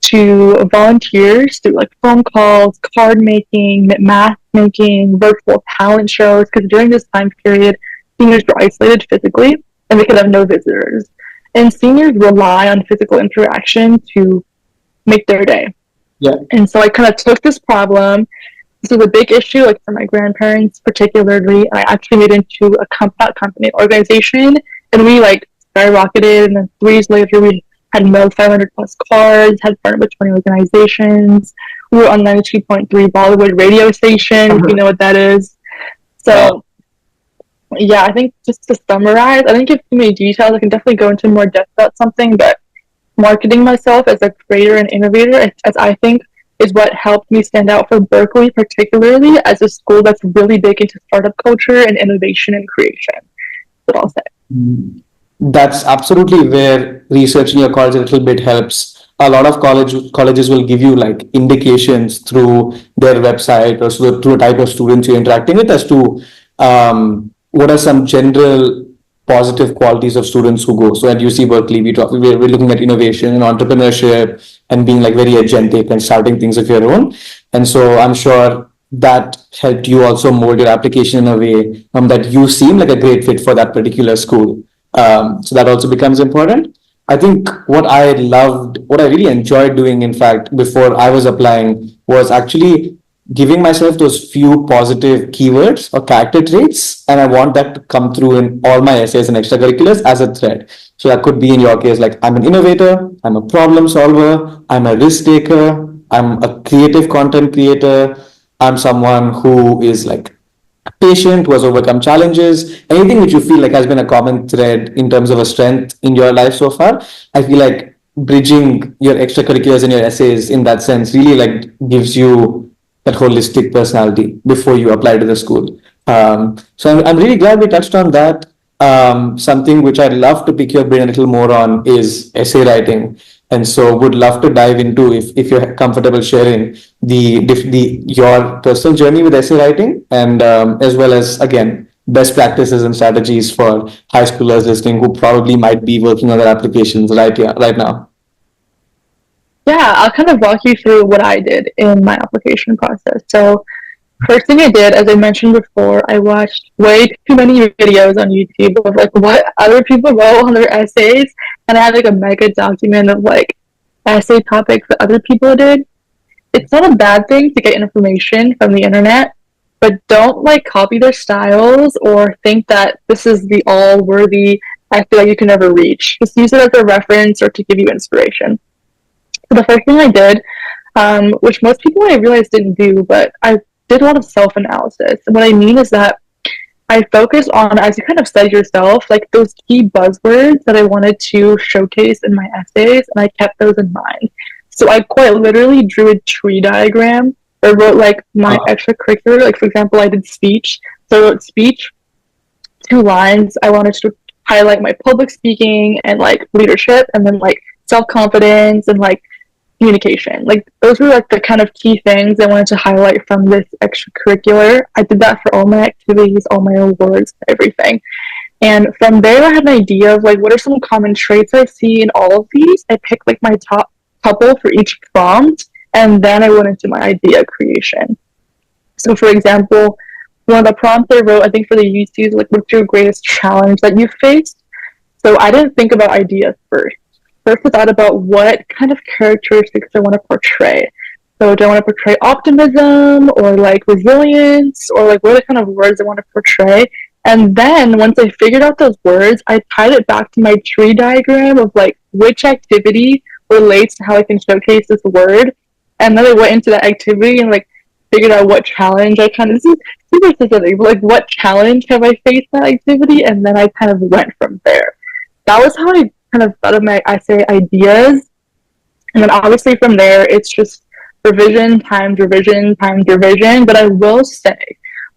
Speaker 1: to volunteers through like phone calls, card making, math making, virtual talent shows. Because during this time period, seniors were isolated physically and they could have no visitors. And seniors rely on physical interaction to make their day.
Speaker 2: Yeah.
Speaker 1: And so I kind of took this problem. This was a big issue, like for my grandparents particularly. I actually made it into not company, organization, and we like skyrocketed. And then 3 years later, we had mailed 500 plus cards, had partnered with 20 organizations. We were on 92.3 Bollywood radio station, if you know what that is. So, yeah, I think just to summarize, I didn't give too many details. I can definitely go into more depth about something, but marketing myself as a creator and innovator, as I think, is what helped me stand out for Berkeley, particularly as a school that's really big into startup culture and innovation and creation. That's what I'll say.
Speaker 2: That's absolutely where researching your college a little bit helps. A lot of colleges will give you like indications through their website or through the type of students you're interacting with as to what are some general positive qualities of students who go. So at UC Berkeley, we're looking at innovation and entrepreneurship and being like very agentic and starting things of your own. And so I'm sure that helped you also mold your application in a way that you seem like a great fit for that particular school. So that also becomes important. I think what I really enjoyed doing, in fact, before I was applying, was actually giving myself those few positive keywords or character traits, and I want that to come through in all my essays and extracurriculars as a thread. So that could be in your case, like I'm an innovator, I'm a problem solver, I'm a risk taker, I'm a creative content creator, I'm someone who is like patient, who has overcome challenges, anything which you feel like has been a common thread in terms of a strength in your life so far. I feel like bridging your extracurriculars and your essays in that sense really like gives you that holistic personality before you apply to the school. So I'm really glad we touched on that. Something which I'd love to pick your brain a little more on is essay writing. And so would love to dive into, if you're comfortable sharing, your personal journey with essay writing, and as well as, again, best practices and strategies for high schoolers listening who probably might be working on their applications right now.
Speaker 1: Yeah, I'll kind of walk you through what I did in my application process. So first thing I did, as I mentioned before, I watched way too many videos on YouTube of like what other people wrote on their essays, and I had like a mega document of like essay topics that other people did. It's not a bad thing to get information from the internet, but don't like copy their styles or think that this is the all worthy essay that you can never reach. Just use it as a reference or to give you inspiration. So the first thing I did, which most people I realized didn't do, but I did a lot of self-analysis. And what I mean is that I focused on, as you kind of said yourself, like those key buzzwords that I wanted to showcase in my essays, and I kept those in mind. So I quite literally drew a tree diagram or wrote like my extracurricular, like for example, I did speech. So I wrote speech, 2 lines. I wanted to highlight my public speaking and like leadership, and then like self-confidence and like communication. Like those were like the kind of key things I wanted to highlight from this extracurricular. I did that for all my activities, all my awards, everything. And from there I had an idea of like what are some common traits I see in all of these. I picked like my top couple for each prompt, and then I went into my idea creation. So for example, one of the prompts I wrote, I think for the UCs, like what's your greatest challenge that you faced? So I didn't think about ideas first. First, I thought about what kind of characteristics I want to portray. So do I want to portray optimism or like resilience, or like what are the kind of words I want to portray? And then once I figured out those words, I tied it back to my tree diagram of like which activity relates to how I can showcase this word. And then I went into that activity and like figured out what challenge I kind of, this is super specific, but like what challenge have I faced that activity? And then I kind of went from there. That was how I kind of thought of my essay ideas. And then obviously from there, it's just revision times revision times revision. But I will say,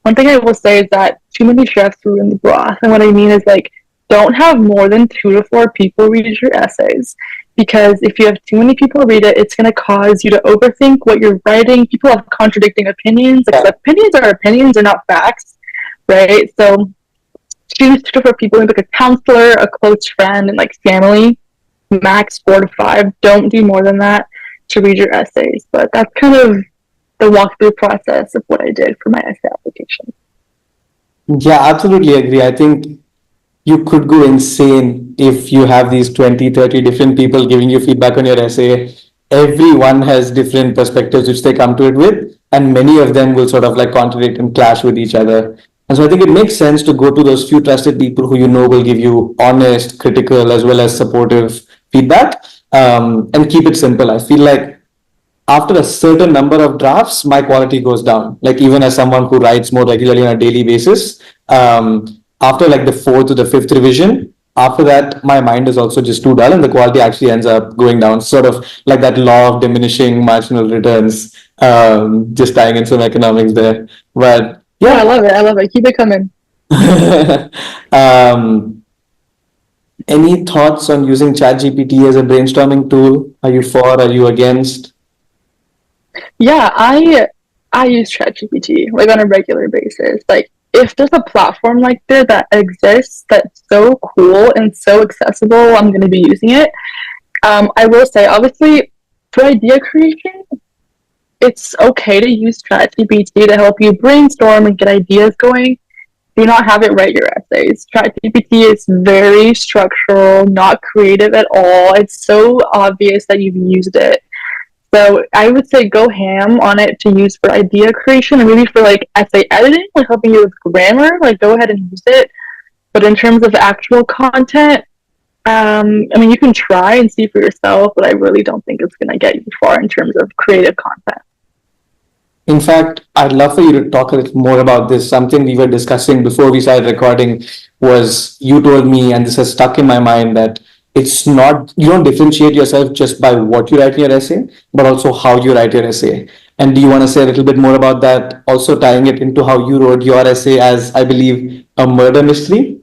Speaker 1: one thing I will say is that too many chefs ruin the broth. And what I mean is like, don't have more than 2 to 4 people read your essays. Because if you have too many people read it, it's going to cause you to overthink what you're writing. People have contradicting opinions. Like, opinions are opinions, are not facts, right? So choose 2 to 4 people, like a counselor, a close friend, and like family. Max 4 to 5. Don't do more than that to read your essays. But that's kind of the walkthrough process of what I did for my essay application.
Speaker 2: Yeah, absolutely agree. I think you could go insane if you have these 20, 30 different people giving you feedback on your essay. Everyone has different perspectives which they come to it with, and many of them will sort of like contradict and clash with each other. And so I think it makes sense to go to those few trusted people who you know will give you honest, critical, as well as supportive feedback, and keep it simple. I feel like after a certain number of drafts, my quality goes down. Like even as someone who writes more regularly on a daily basis, after like the 4th or the 5th revision, after that, my mind is also just too dull and the quality actually ends up going down. Sort of like that law of diminishing marginal returns, just tying in some economics there. But
Speaker 1: Yeah, I
Speaker 2: yeah,
Speaker 1: love it. I love it. Keep it coming.
Speaker 2: um, any thoughts on using ChatGPT as a brainstorming tool? Are you for? Are you against?
Speaker 1: Yeah, I use ChatGPT like on a regular basis. Like if there's a platform like there that exists that's so cool and so accessible, I'm gonna be using it. I will say, obviously, for idea creation, it's okay to use ChatGPT to help you brainstorm and get ideas going. Do not have it write your essays. ChatGPT is very structural, not creative at all. It's so obvious that you've used it. So I would say go ham on it to use for idea creation and maybe for like essay editing, like helping you with grammar, like go ahead and use it. But in terms of actual content, I mean, you can try and see for yourself, but I really don't think it's going to get you far in terms of creative content.
Speaker 2: In fact, I'd love for you to talk a little more about this. Something we were discussing before we started recording was you told me, and this has stuck in my mind, that it's not, you don't differentiate yourself just by what you write in your essay, but also how you write your essay. And do you want to say a little bit more about that? Also tying it into how you wrote your essay as, I believe, a murder mystery?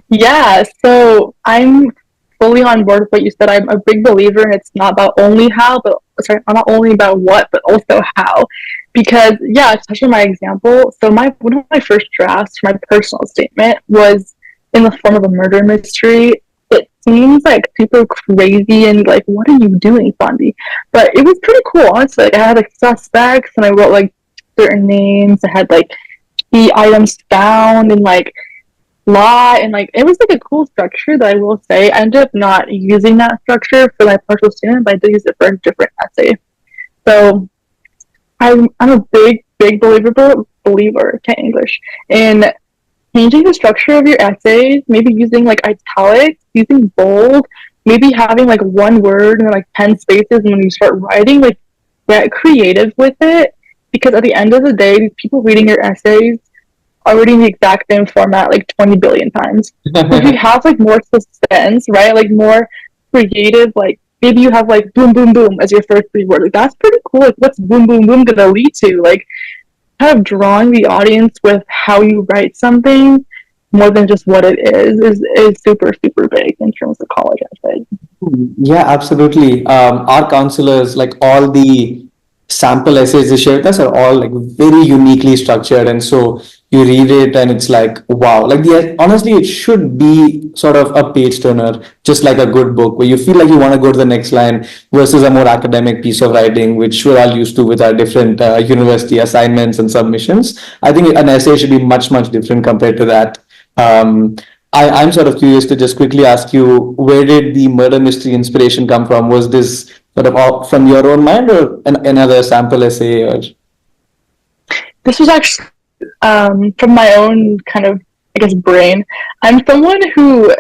Speaker 1: Yeah, so I'm fully on board with what you said. I'm a big believer in it's not about only how, but sorry, not only about what, but also how. Because yeah, to touch on my example, so my one of my first drafts for my personal statement was in the form of a murder mystery. It seems like super crazy and like, what are you doing, Saanvi? But it was pretty cool, honestly. Like I had like suspects and I wrote like certain names. I had like key items found and like law and like it was like a cool structure that I will say. I ended up not using that structure for my partial statement, but I did use it for a different essay. So I'm a big believer, can't English, in changing the structure of your essays, maybe using like italics, using bold, maybe having like one word and then like 10 spaces, and when you start writing, like get creative with it. Because at the end of the day, people reading your essays are reading the exact same format like 20 billion times. So if you have like more suspense, right? Like more creative, like maybe you have like boom, boom, boom as your first 3 words. Like that's pretty cool. Like what's boom, boom, boom gonna lead to? Like kind of drawing the audience with how you write something more than just what it is super, super big in terms of college essays.
Speaker 2: Yeah, absolutely. Our counselors, like all the sample essays they share with us, are all like very uniquely structured, and so you read it and it's like wow. Like the honestly, it should be sort of a page turner, just like a good book, where you feel like you want to go to the next line versus a more academic piece of writing, which we're all used to with our different university assignments and submissions. I think an essay should be much different compared to that. Um, I'm sort of curious to just quickly ask you, where did the murder mystery inspiration come from? Was this sort of from your own mind or another sample essay? Or
Speaker 1: This was actually from my own kind of, I guess, brain. I'm someone who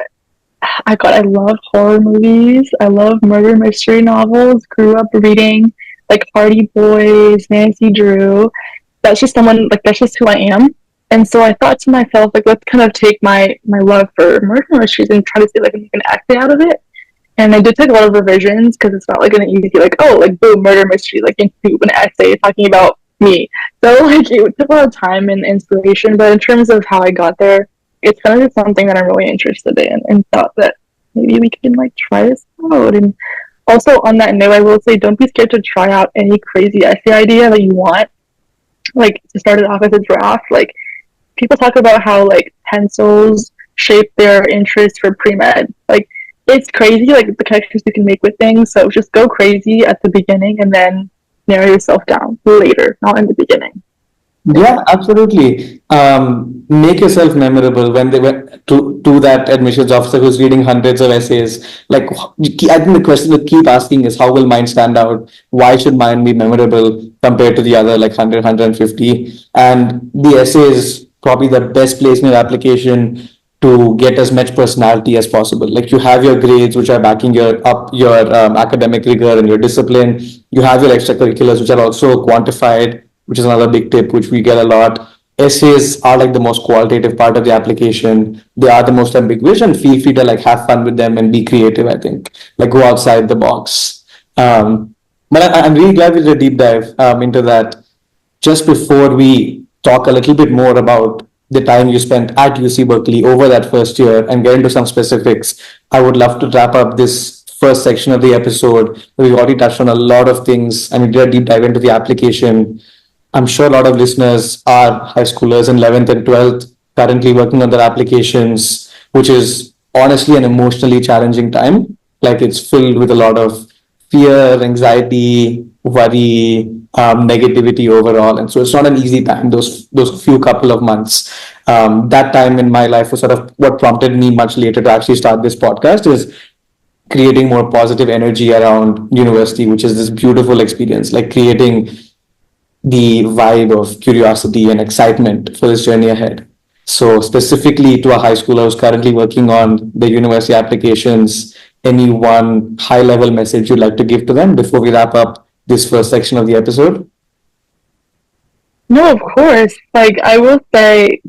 Speaker 1: I love horror movies. I love murder mystery novels. Grew up reading like Hardy Boys, Nancy Drew. That's just someone like that's just who I am. And so I thought to myself, like, let's kind of take my love for murder mysteries and try to see like make an essay out of it. And I did take a lot of revisions because it's not like an easy like, oh, like boom, murder mystery, like into an essay talking about me. So like it took a lot of time and inspiration, but in terms of how I got there, it's kind of just something that I'm really interested in and thought that maybe we can like try this out. And also on that note, I will say don't be scared to try out any crazy essay idea that you want. Like to start it off as a draft. Like people talk about how like pencils shape their interest for pre-med. Like it's crazy like the connections you can make with things. So just go crazy at the beginning and then narrow yourself down later, not in the beginning.
Speaker 2: Yeah, absolutely. Make yourself memorable when they went to that admissions officer who's reading hundreds of essays. Like, I think the question to keep asking is how will mine stand out? Why should mine be memorable compared to the other like 100, 150? And the essay is probably the best place in your application to get as much personality as possible. Like you have your grades, which are backing your academic rigor and your discipline. You have your extracurriculars, which are also quantified, which is another big tip, which we get a lot. Essays are like the most qualitative part of the application. They are the most ambiguous, and feel free to like have fun with them and be creative. I think like go outside the box. But I'm really glad we did a deep dive into that. Just before we talk a little bit more about the time you spent at UC Berkeley over that first year and get into some specifics, I would love to wrap up this first section of the episode. We've already touched on a lot of things and we did a deep dive into the application. I'm sure a lot of listeners are high schoolers in 11th and 12th, currently working on their applications, which is honestly an emotionally challenging time. Like it's filled with a lot of fear, anxiety, worry, negativity overall. And so it's not an easy time, those few couple of months. That time in my life was sort of what prompted me much later to actually start this podcast is creating more positive energy around university, which is this beautiful experience, like creating the vibe of curiosity and excitement for this journey ahead. So specifically to a high schooler who's currently working on the university applications, any one high level message you'd like to give to them before we wrap up this first section of the episode?
Speaker 1: No, of course. Like I will say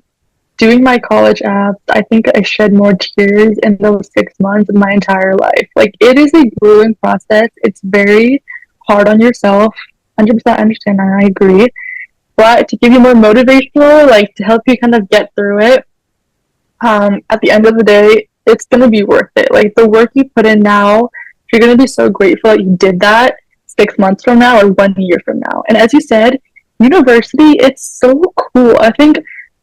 Speaker 1: doing my college apps, I think I shed more tears in those 6 months of my entire life. Like it is a grueling process. It's very hard on yourself. 100% understand and I agree. But to give you more motivational, like to help you kind of get through it, at the end of the day, it's gonna be worth it. Like the work you put in now, you're gonna be so grateful that you did that 6 months from now or 1 year from now. And as you said, university, it's so cool. I think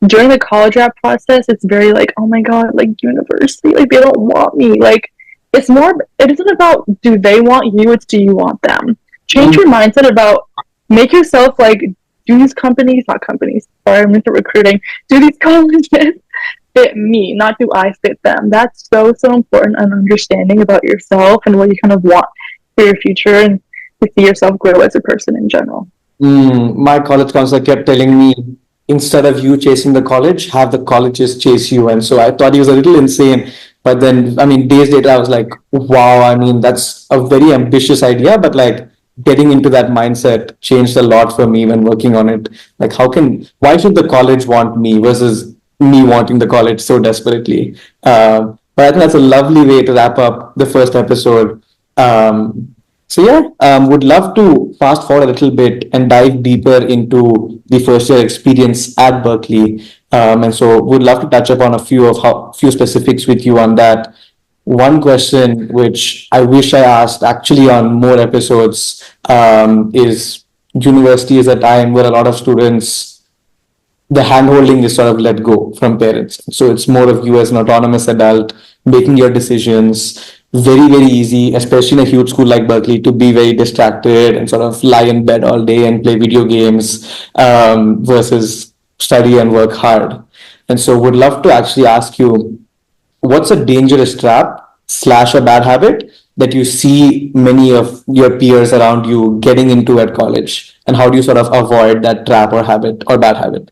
Speaker 1: during the college app process, it's very like, oh my god, like university, like they don't want me. Like it's more, it isn't about do they want you, it's do you want them. Change your mindset about make yourself like do these companies, not companies, sorry, I'm into recruiting, do these colleges fit me, not do I fit them. That's so, so important and understanding about yourself and what you kind of want for your future and to see yourself grow as a person in general.
Speaker 2: My college counselor kept telling me, instead of you chasing the college, have the colleges chase you. And so I thought he was a little insane. But then, I mean, days later, I was like, wow, I mean, that's a very ambitious idea. But like getting into that mindset changed a lot for me when working on it. Like, why should the college want me versus me wanting the college so desperately? But I think that's a lovely way to wrap up the first episode. Would love to fast forward a little bit and dive deeper into the first year experience at Berkeley. And so would love to touch upon a few specifics with you on that. One question which I wish I asked actually on more episodes is university is a time where a lot of students, the handholding is sort of let go from parents. So it's more of you as an autonomous adult making your decisions. Very, very easy, especially in a huge school like Berkeley, to be very distracted and sort of lie in bed all day and play video games versus study and work hard. And so would love to actually ask you, what's a dangerous trap / a bad habit that you see many of your peers around you getting into at college? And how do you sort of avoid that trap or habit or bad habit?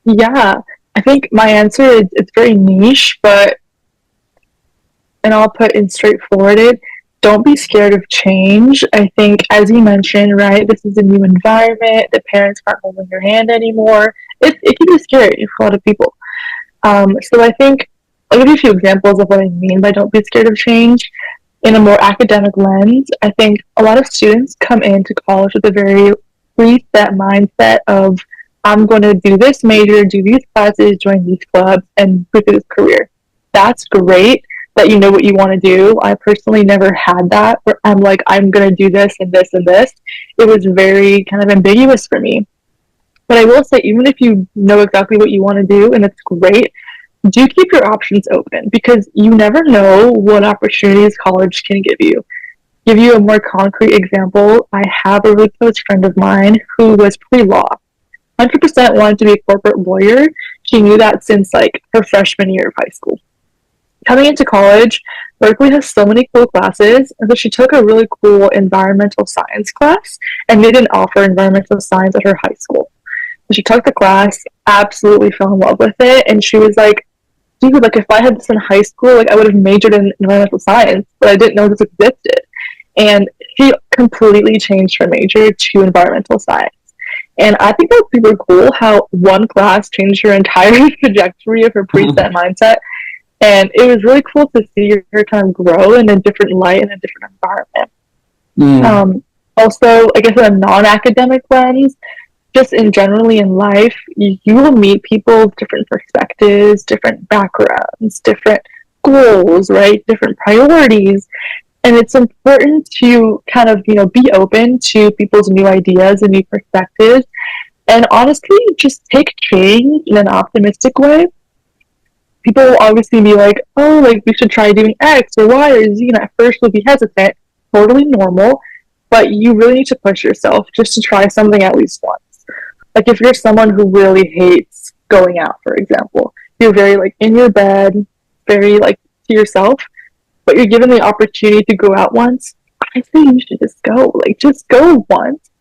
Speaker 1: Yeah, I think my answer is it's very niche, but and I'll put in straightforward it. Don't be scared of change. I think, as you mentioned, right, this is a new environment. The parents aren't holding your hand anymore. it can be scary for a lot of people. So I think I'll give you a few examples of what I mean by don't be scared of change. In a more academic lens, I think a lot of students come into college with a very preset mindset of I'm going to do this major, do these classes, join these clubs, and pursue this career. That's great that you know what you want to do. I personally never had that where I'm like, I'm going to do this and this and this. It was very kind of ambiguous for me. But I will say, even if you know exactly what you want to do and it's great, do keep your options open because you never know what opportunities college can give you. Give you a more concrete example, I have a really close friend of mine who was pre-law. 100% wanted to be a corporate lawyer. She knew that since like her freshman year of high school. Coming into college, Berkeley has so many cool classes, and so she took a really cool environmental science class, and they didn't offer environmental science at her high school. So she took the class, absolutely fell in love with it, and she was like, dude, like if I had this in high school, like I would have majored in environmental science, but I didn't know this existed. And she completely changed her major to environmental science. And I think that's super cool how one class changed her entire trajectory of her preset mindset. And it was really cool to see her kind of grow in a different light in a different environment. Also, I guess in a non-academic lens, just in generally in life, you will meet people with different perspectives, different backgrounds, different goals, right? Different priorities. And it's important to kind of, be open to people's new ideas and new perspectives. And honestly, just take change in an optimistic way. People will obviously be like, oh, like we should try doing X or Y or Z. And at first you'll be hesitant, totally normal. But you really need to push yourself just to try something at least once. Like if you're someone who really hates going out, for example, you're very like in your bed, very like to yourself, but you're given the opportunity to go out once, I say you should just go. Like just go once.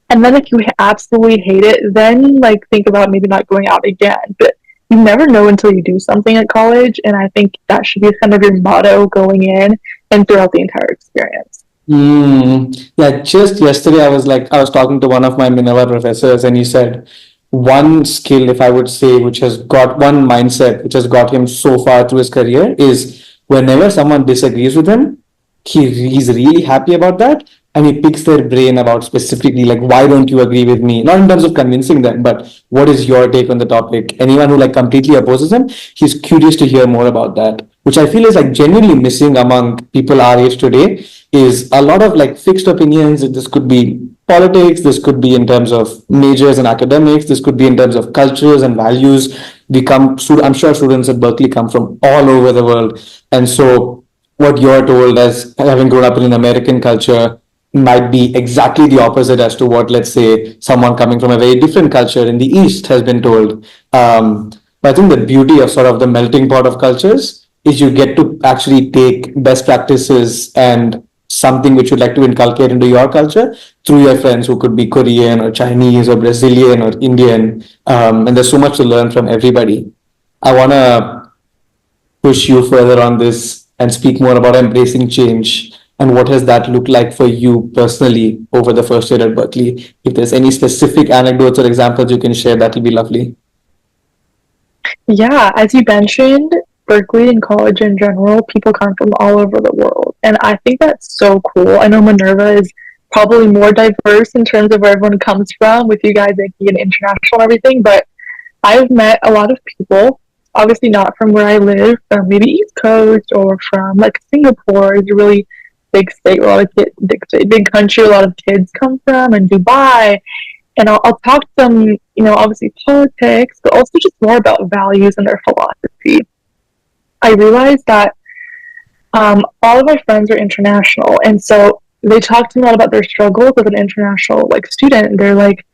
Speaker 1: And then if you absolutely hate it, then like think about maybe not going out again. But you never know until you do something at college, and I think that should be kind of your motto going in and throughout the entire experience.
Speaker 2: Yeah, just yesterday I was talking to one of my Minerva professors, and he said one skill, if I would say, which has got one mindset which has got him so far through his career is whenever someone disagrees with him, he's really happy about that, and he picks their brain about specifically like why don't you agree with me? Not in terms of convincing them, but what is your take on the topic? Anyone who like completely opposes him, he's curious to hear more about that, which I feel is like genuinely missing among people our age today is a lot of like fixed opinions. This could be politics, this could be in terms of majors and academics, this could be in terms of cultures and values. I'm sure students at Berkeley come from all over the world. And so what you're told as having grown up in an American culture might be exactly the opposite as to what, let's say, someone coming from a very different culture in the East has been told. But I think the beauty of sort of the melting pot of cultures is you get to actually take best practices and something which you'd like to inculcate into your culture through your friends who could be Korean or Chinese or Brazilian or Indian. And there's so much to learn from everybody. I want to push you further on this and speak more about embracing change and what has that looked like for you personally over the first year at Berkeley. If there's any specific anecdotes or examples you can share, that will be lovely.
Speaker 1: Yeah, as you mentioned, Berkeley and college in general, people come from all over the world. And I think that's so cool. I know Minerva is probably more diverse in terms of where everyone comes from, with you guys being international and everything, but I've met a lot of people, obviously not from where I live, from maybe East Coast or from like Singapore, is a really big state where a lot of kids, big country, a lot of kids come from, and Dubai. And I'll talk to them, obviously politics, but also just more about values and their philosophy. I realized that all of my friends are international, and so they talk to me a lot about their struggles as an international like student. And they're like,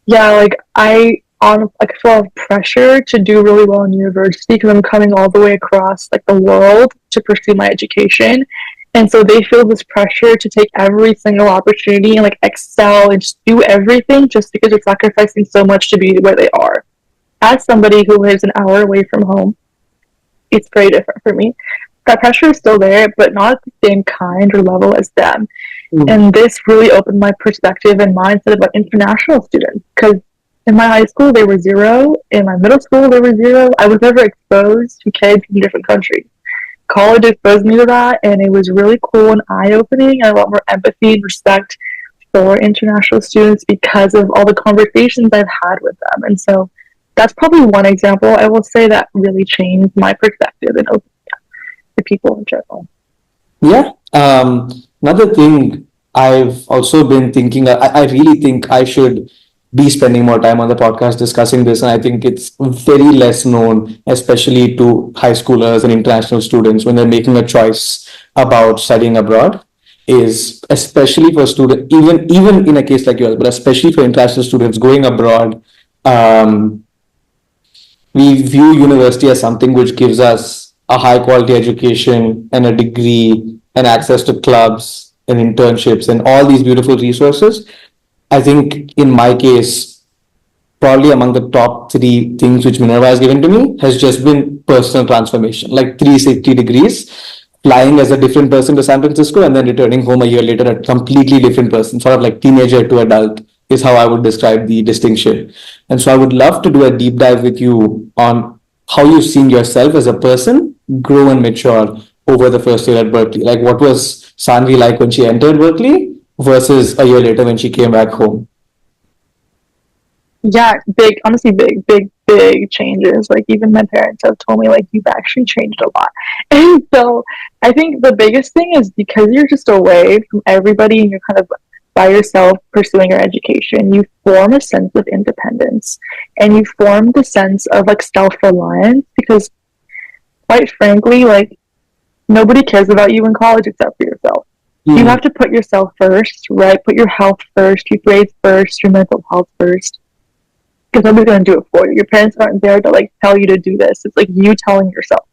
Speaker 1: yeah, like I on like feel a lot of pressure to do really well in university because I'm coming all the way across like the world to pursue my education. And so they feel this pressure to take every single opportunity and like excel and just do everything just because they're sacrificing so much to be where they are. As somebody who lives an hour away from home, it's very different for me. That pressure is still there, but not at the same kind or level as them. And this really opened my perspective and mindset about international students because In my high school, they were zero. In my middle school, they were zero. I was never exposed to kids from different countries. College exposed me to that, and it was really cool and eye-opening. I had a lot more empathy and respect for international students because of all the conversations I've had with them. And so that's probably one example I will say that really changed my perspective and opened up to people in general.
Speaker 2: Yeah. Another thing I've also been thinking, I really think I should be spending more time on the podcast discussing this. And I think it's very less known, especially to high schoolers and international students when they're making a choice about studying abroad. Is especially for students, even in a case like yours, but especially for international students going abroad, um, we view university as something which gives us a high quality education and a degree and access to clubs and internships and all these beautiful resources. I think in my case, probably among the top three things which Minerva has given to me has just been personal transformation, like 360 degrees, flying as a different person to San Francisco and then returning home a year later a completely different person, sort of like teenager to adult is how I would describe the distinction. And so I would love to do a deep dive with you on how you've seen yourself as a person grow and mature over the first year at Berkeley. Like what was Saanvi like when she entered Berkeley versus a year later when she came back home?
Speaker 1: Yeah, big, honestly, big changes. Like, even my parents have told me, like, you've actually changed a lot. And so I think the biggest thing is because you're just away from everybody and you're kind of by yourself pursuing your education, you form a sense of independence and you form the sense of like self-reliance because quite frankly, like nobody cares about you in college except for yourself. You have to put yourself first, right? Put your health first, your grades first, your mental health first. Because nobody's going to do it for you. Your parents aren't there to like tell you to do this. It's like you telling yourself.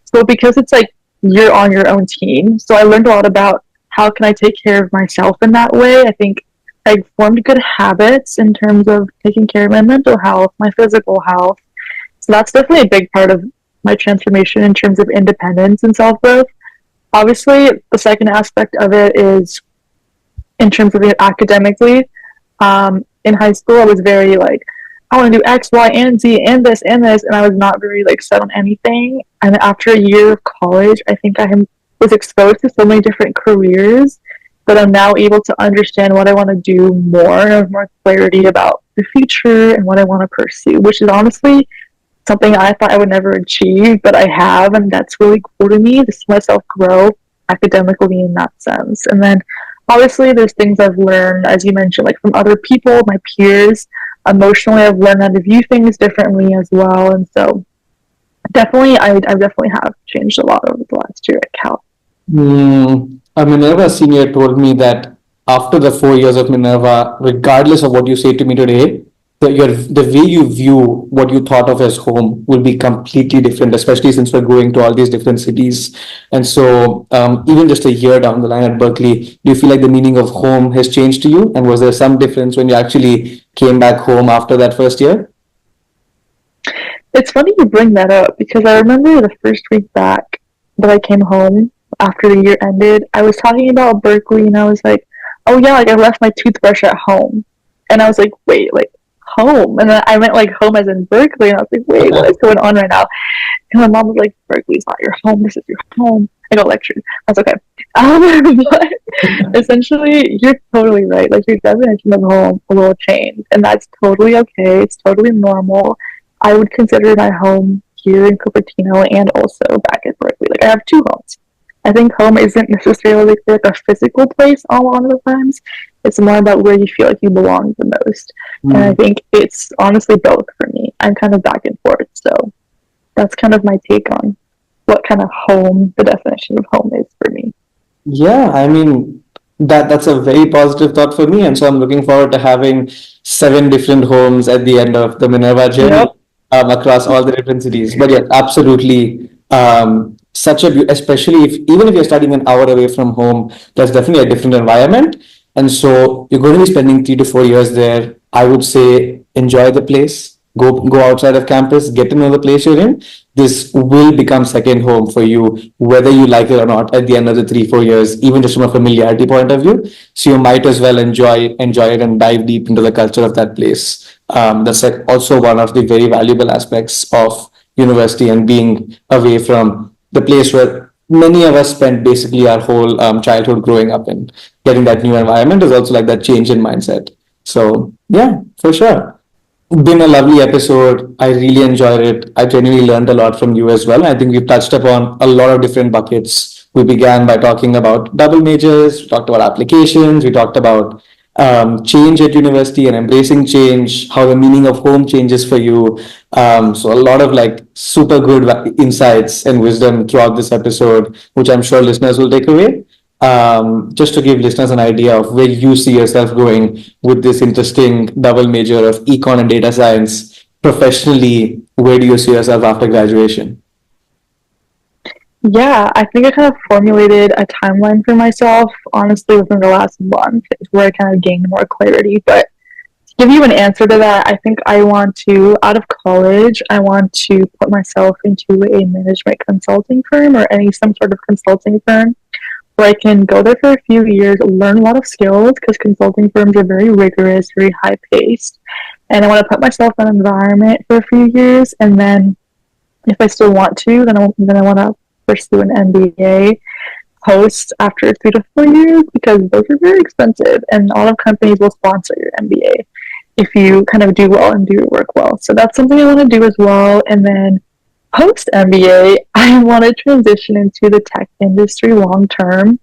Speaker 1: So because it's like you're on your own team. So I learned a lot about how can I take care of myself in that way. I think I formed good habits in terms of taking care of my mental health, my physical health. So that's definitely a big part of my transformation in terms of independence and self-growth. Obviously, the second aspect of it is in terms of it academically. In high school, I was very like, I want to do X, Y, and Z, and this, and this, and I was not very like set on anything. And after a year of college, I think I was exposed to so many different careers that I'm now able to understand what I want to do more and have more clarity about the future and what I want to pursue, which is honestly something I thought I would never achieve, but I have, and that's really cool to me to see myself grow academically in that sense. And then obviously there's things I've learned, as you mentioned, like from other people, my peers. Emotionally, I've learned how to view things differently as well. And so definitely, I definitely have changed a lot over the last year at Cal.
Speaker 2: A Minerva senior told me that after the 4 years of Minerva, regardless of what you say to me today, the way you view what you thought of as home will be completely different, especially since we're going to all these different cities. And so, even just a year down the line at Berkeley, do you feel like the meaning of home has changed to you? And was there some difference when you actually came back home after that first year?
Speaker 1: It's funny you bring that up because I remember the first week back that I came home after the year ended, I was talking about Berkeley and I was like, oh yeah, like I left my toothbrush at home. And I was like, wait, like home? And then I meant like home as in Berkeley. And I was like, wait, what is going on right now? And my mom was like, Berkeley's not your home. This is your home. I got lectured. I was okay. But essentially, you're totally right. Like your definition of home will change. And that's totally okay. It's totally normal. I would consider my home here in Cupertino and also back at Berkeley. Like I have two homes. I think home isn't necessarily like a physical place a lot of the times. It's more about where you feel like you belong the most. And I think it's honestly both for me. I'm kind of back and forth. So that's kind of my take on what kind of home, the definition of home is for me.
Speaker 2: Yeah, I mean that's a very positive thought for me, and so I'm looking forward to having 7 different homes at the end of the Minerva journey,
Speaker 1: Yep.
Speaker 2: across all the different cities. But yeah, absolutely, such a especially if even if you're studying an hour away from home, that's definitely a different environment, and so you're going to be spending 3 to 4 years there. I would say enjoy the place, go outside of campus, get to know the place you're in. This will become second home for you, whether you like it or not. At the end of the 3-4 years, even just from a familiarity point of view, so you might as well enjoy it and dive deep into the culture of that place. That's like also one of the very valuable aspects of university and being away from the place where many of us spent basically our whole childhood growing up in. Getting that new environment is also like that change in mindset. So yeah, for sure. Been a lovely episode. I really enjoyed it. I genuinely learned a lot from you as well. I think we've touched upon a lot of different buckets. We began by talking about double majors, we talked about applications, we talked about change at university and embracing change, how the meaning of home changes for you. So, a lot of like super good insights and wisdom throughout this episode, which I'm sure listeners will take away. Just to give listeners an idea of where you see yourself going with this interesting double major of econ and data science professionally, where do you see yourself after graduation?
Speaker 1: Yeah, I think I kind of formulated a timeline for myself, honestly, within the last month, where I kind of gained more clarity. But to give you an answer to that, I think I want to, out of college, I want to put myself into a management consulting firm or some sort of consulting firm where I can go there for a few years, learn a lot of skills because consulting firms are very rigorous, very high paced. And I want to put myself in an environment for a few years. And then if I still want to, then I want to pursue an MBA post after 3 to 4 years because those are very expensive. And a lot of companies will sponsor your MBA if you kind of do well and do your work well. So that's something I want to do as well. And then post MBA, I want to transition into the tech industry long term,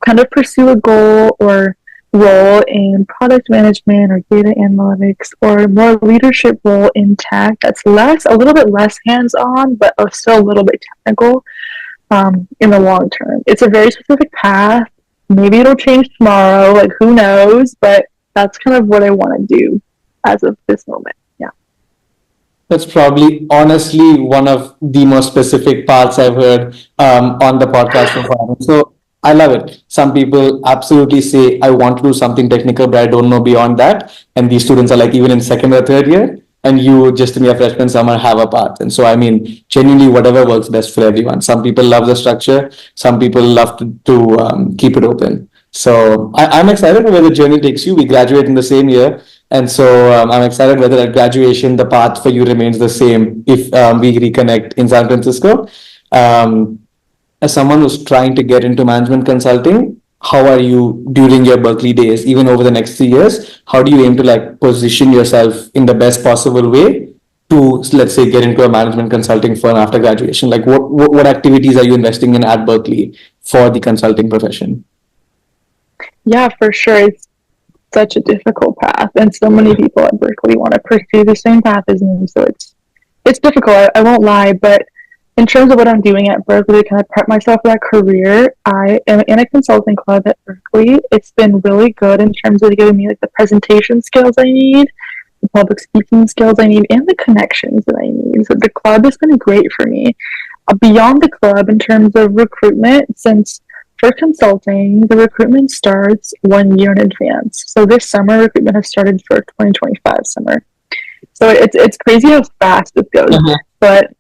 Speaker 1: kind of pursue a goal or role in product management or data analytics or more leadership role in tech that's a little bit less hands-on, but still a little bit technical in the long term. It's a very specific path. Maybe it'll change tomorrow, like who knows, but that's kind of what I want to do as of this moment. Yeah.
Speaker 2: That's probably honestly one of the most specific parts I've heard on the podcast so far. So I love it. Some people absolutely say, I want to do something technical, but I don't know beyond that. And these students are like even in second or third year, and you just in your freshman summer have a path. And so, I mean, genuinely, whatever works best for everyone. Some people love the structure, some people love to keep it open. So I'm excited where the journey takes you. We graduate in the same year. And so I'm excited whether at graduation the path for you remains the same if we reconnect in San Francisco. Um, as someone who's trying to get into management consulting, how are you during your Berkeley days, even over the next 3 years? How do you aim to like position yourself in the best possible way to, let's say, get into a management consulting firm after graduation? Like what activities are you investing in at Berkeley for the consulting profession?
Speaker 1: Yeah, for sure. It's such a difficult path, and so many people at Berkeley want to pursue the same path as me. So it's difficult. I won't lie, but in terms of what I'm doing at Berkeley to kind of prep myself for that career, I am in a consulting club at Berkeley. It's been really good in terms of giving me like the presentation skills I need, the public speaking skills I need, and the connections that I need. So the club has been great for me. Beyond the club, in terms of recruitment, since for consulting, the recruitment starts 1 year in advance. So this summer, recruitment has started for 2025 summer. So it's crazy how fast it goes. But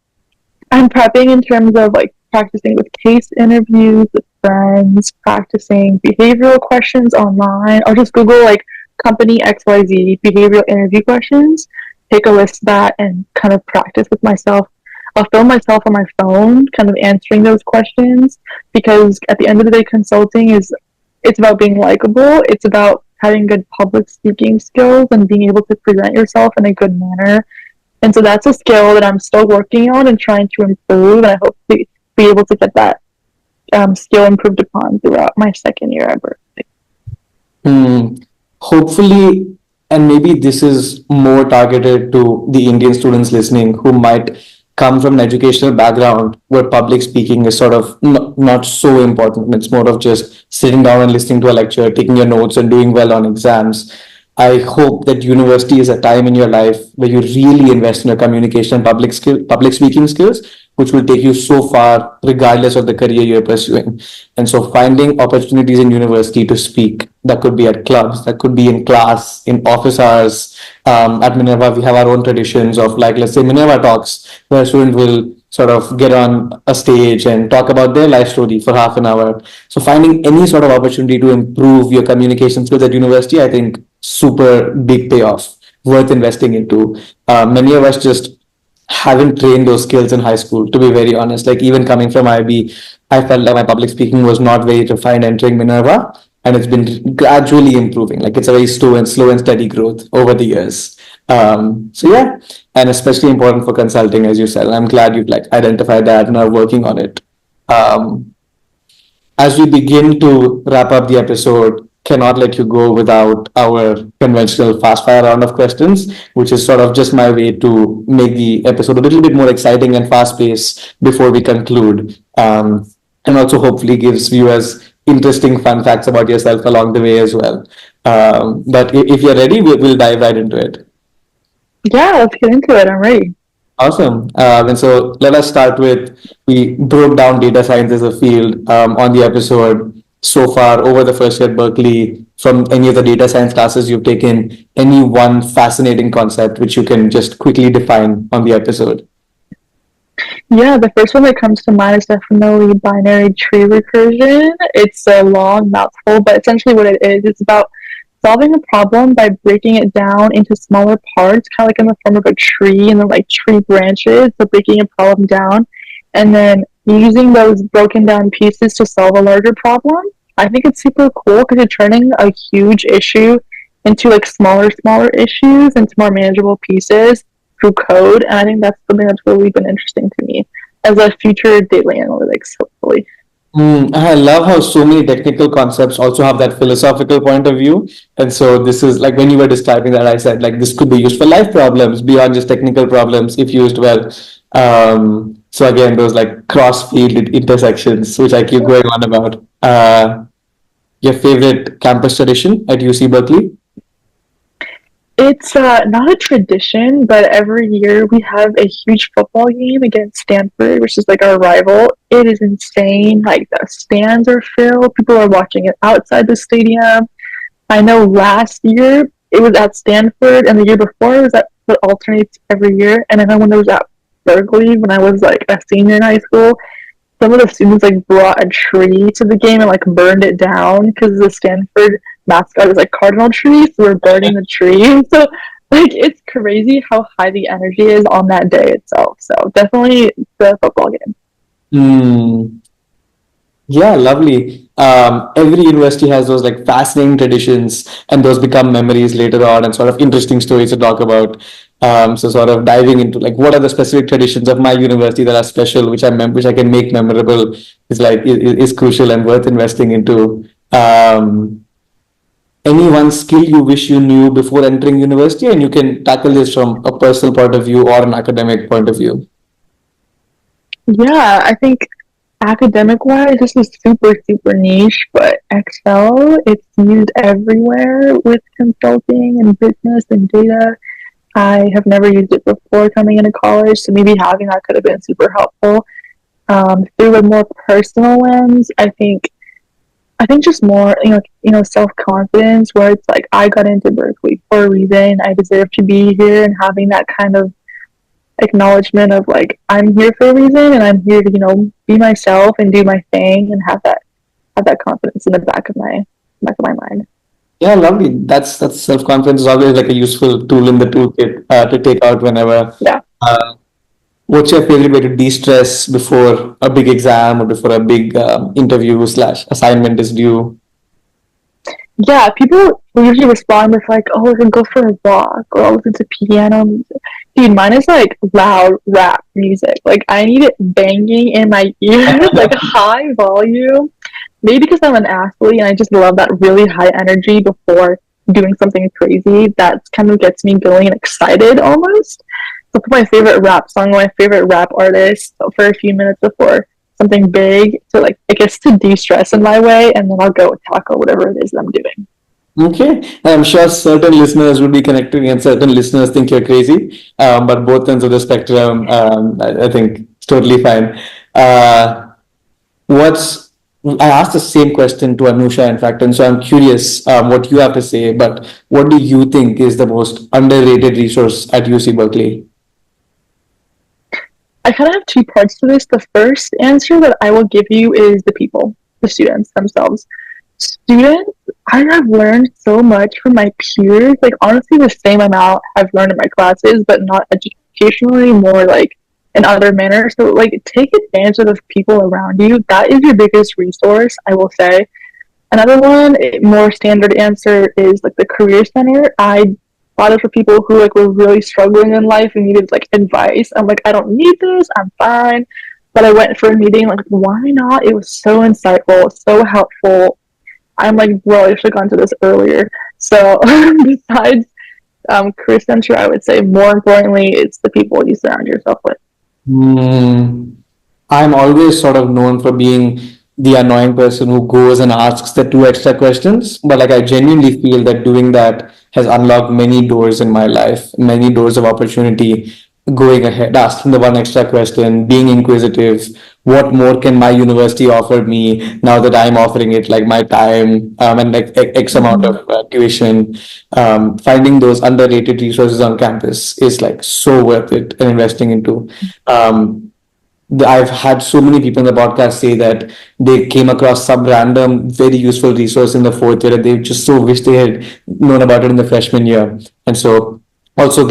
Speaker 1: I'm prepping in terms of like practicing with case interviews with friends, practicing behavioral questions online. I'll just Google like company XYZ behavioral interview questions, take a list of that, and kind of practice with myself. I'll film myself on my phone, kind of answering those questions, because at the end of the day, consulting it's about being likable. It's about having good public speaking skills and being able to present yourself in a good manner. And so that's a skill that I'm still working on and trying to improve. And I hope to be able to get that skill improved upon throughout my second year at Berkeley.
Speaker 2: Hopefully, and maybe this is more targeted to the Indian students listening who might come from an educational background where public speaking is sort of not so important. It's more of just sitting down and listening to a lecture, taking your notes and doing well on exams. I hope that university is a time in your life where you really invest in your communication and public speaking skills, which will take you so far regardless of the career you're pursuing. And so finding opportunities in university to speak, that could be at clubs, that could be in class, in office hours. At Minerva, we have our own traditions of, like, let's say Minerva Talks, where students will sort of get on a stage and talk about their life story for half an hour. So finding any sort of opportunity to improve your communication skills at university, I think super big payoff, worth investing into. Many of us just haven't trained those skills in high school, to be very honest. Like, even coming from IB, I felt like my public speaking was not very refined entering Minerva, and it's been gradually improving. Like, it's a very slow and steady growth over the years. So yeah, and especially important for consulting, as you said. I'm glad you've like identified that and are working on it. Um, as we begin to wrap up the episode, cannot let you go without our conventional fast fire round of questions, which is sort of just my way to make the episode a little bit more exciting and fast paced before we conclude. And also hopefully gives viewers interesting fun facts about yourself along the way as well. But if you're ready, we'll dive right into it.
Speaker 1: Yeah, let's get into it. I'm ready.
Speaker 2: Awesome. And so let us start with, we broke down data science as a field on the episode so far over the first year at Berkeley. From any of the data science classes you've taken, any one fascinating concept which you can just quickly define on the episode?
Speaker 1: Yeah, the first one that comes to mind is definitely binary tree recursion. It's a long mouthful, but essentially what it is, it's about solving a problem by breaking it down into smaller parts, kind of like in the form of a tree and then like tree branches. So breaking a problem down and then using those broken down pieces to solve a larger problem. I think it's super cool because you're turning a huge issue into like smaller issues into more manageable pieces through code. And I think that's something that's really been interesting to me as a future data analytics, hopefully.
Speaker 2: I love how so many technical concepts also have that philosophical point of view. And so this is like, when you were describing that, I said like this could be used for life problems beyond just technical problems if used well. So again, those like cross field intersections, which I keep going on about. Your favorite campus tradition at UC Berkeley?
Speaker 1: It's not a tradition, but every year we have a huge football game against Stanford, which is like our rival. It is insane. Like the stands are filled. People are watching it outside the stadium. I know last year it was at Stanford, and the year before it was at, it alternates every year. And I know when it was at Berkeley, when I was like a senior in high school, some of the students like brought a tree to the game and like burned it down because the Stanford mascot is like cardinal tree, so we're burning the tree. So like it's crazy how high the energy is on that day itself. So definitely the football game.
Speaker 2: Hmm. Yeah, lovely. Every university has those like fascinating traditions, and those become memories later on, and sort of interesting stories to talk about. So sort of diving into like what are the specific traditions of my university that are special, which I can make memorable, is like is crucial and worth investing into. Any one skill you wish you knew before entering university, and you can tackle this from a personal point of view or an academic point of view.
Speaker 1: Yeah, I think academic wise, this is super niche, but Excel, it's used everywhere with consulting and business and data. I have never used it before coming into college, so maybe having that could have been super helpful. Through a more personal lens, I think just more, self confidence, where it's like I got into Berkeley for a reason. I deserve to be here, and having that kind of acknowledgement of like I'm here for a reason, and I'm here to be myself and do my thing, and have that confidence in the back of my mind.
Speaker 2: Yeah, lovely. That's self confidence is always like a useful tool in the toolkit to take out whenever.
Speaker 1: Yeah.
Speaker 2: Uh, what's your favorite way to de-stress before a big exam or before a big interview slash assignment is due?
Speaker 1: Yeah, people will usually respond with like, "Oh, we can go for a walk," or "I'll listen to piano music." Dude, mine is like loud rap music. Like I need it banging in my ears, like high volume. Maybe because I'm an athlete and I just love that really high energy before doing something crazy. That kind of gets me going and excited almost. So put my favorite rap song, my favorite rap artist for a few minutes before something big to like I guess to de-stress in my way, and then I'll go tackle whatever it is that I'm doing.
Speaker 2: Okay, I'm sure certain listeners would be connecting and certain listeners think you're crazy, but both ends of the spectrum, I think it's totally fine. Uh, what's I asked the same question to Anusha, in fact, and so I'm curious what you have to say. But what do you think is the most underrated resource at UC Berkeley?
Speaker 1: I kind of have two parts to this. The first answer that I will give you is the people, the students themselves. Students, I have learned so much from my peers. Like, honestly, the same amount I've learned in my classes, but not educationally, more like in other manners. So, like, take advantage of the people around you. That is your biggest resource, I will say. Another one, more standard answer, is like the career center. I bought it for people who like were really struggling in life and needed like advice. I'm like, I don't need this. I'm fine. But I went for a meeting. Like, why not? It was so insightful, so helpful. I'm like, bro, I should have gone to this earlier. So besides career center, I would say more importantly, it's the people you surround yourself with.
Speaker 2: Hmm. I'm always sort of known for being the annoying person who goes and asks the two extra questions. But like I genuinely feel that doing that has unlocked many doors in my life, many doors of opportunity. Going ahead, asking the one extra question, being inquisitive. What more can my university offer me now that I'm offering it, like my time and like X amount
Speaker 1: Mm-hmm.
Speaker 2: of tuition? Finding those underrated resources on campus is like so worth it and investing into. Um, I've had so many people in the podcast say that they came across some random, very useful resource in the fourth year, and they just so wish they had known about it in the freshman year. And so, also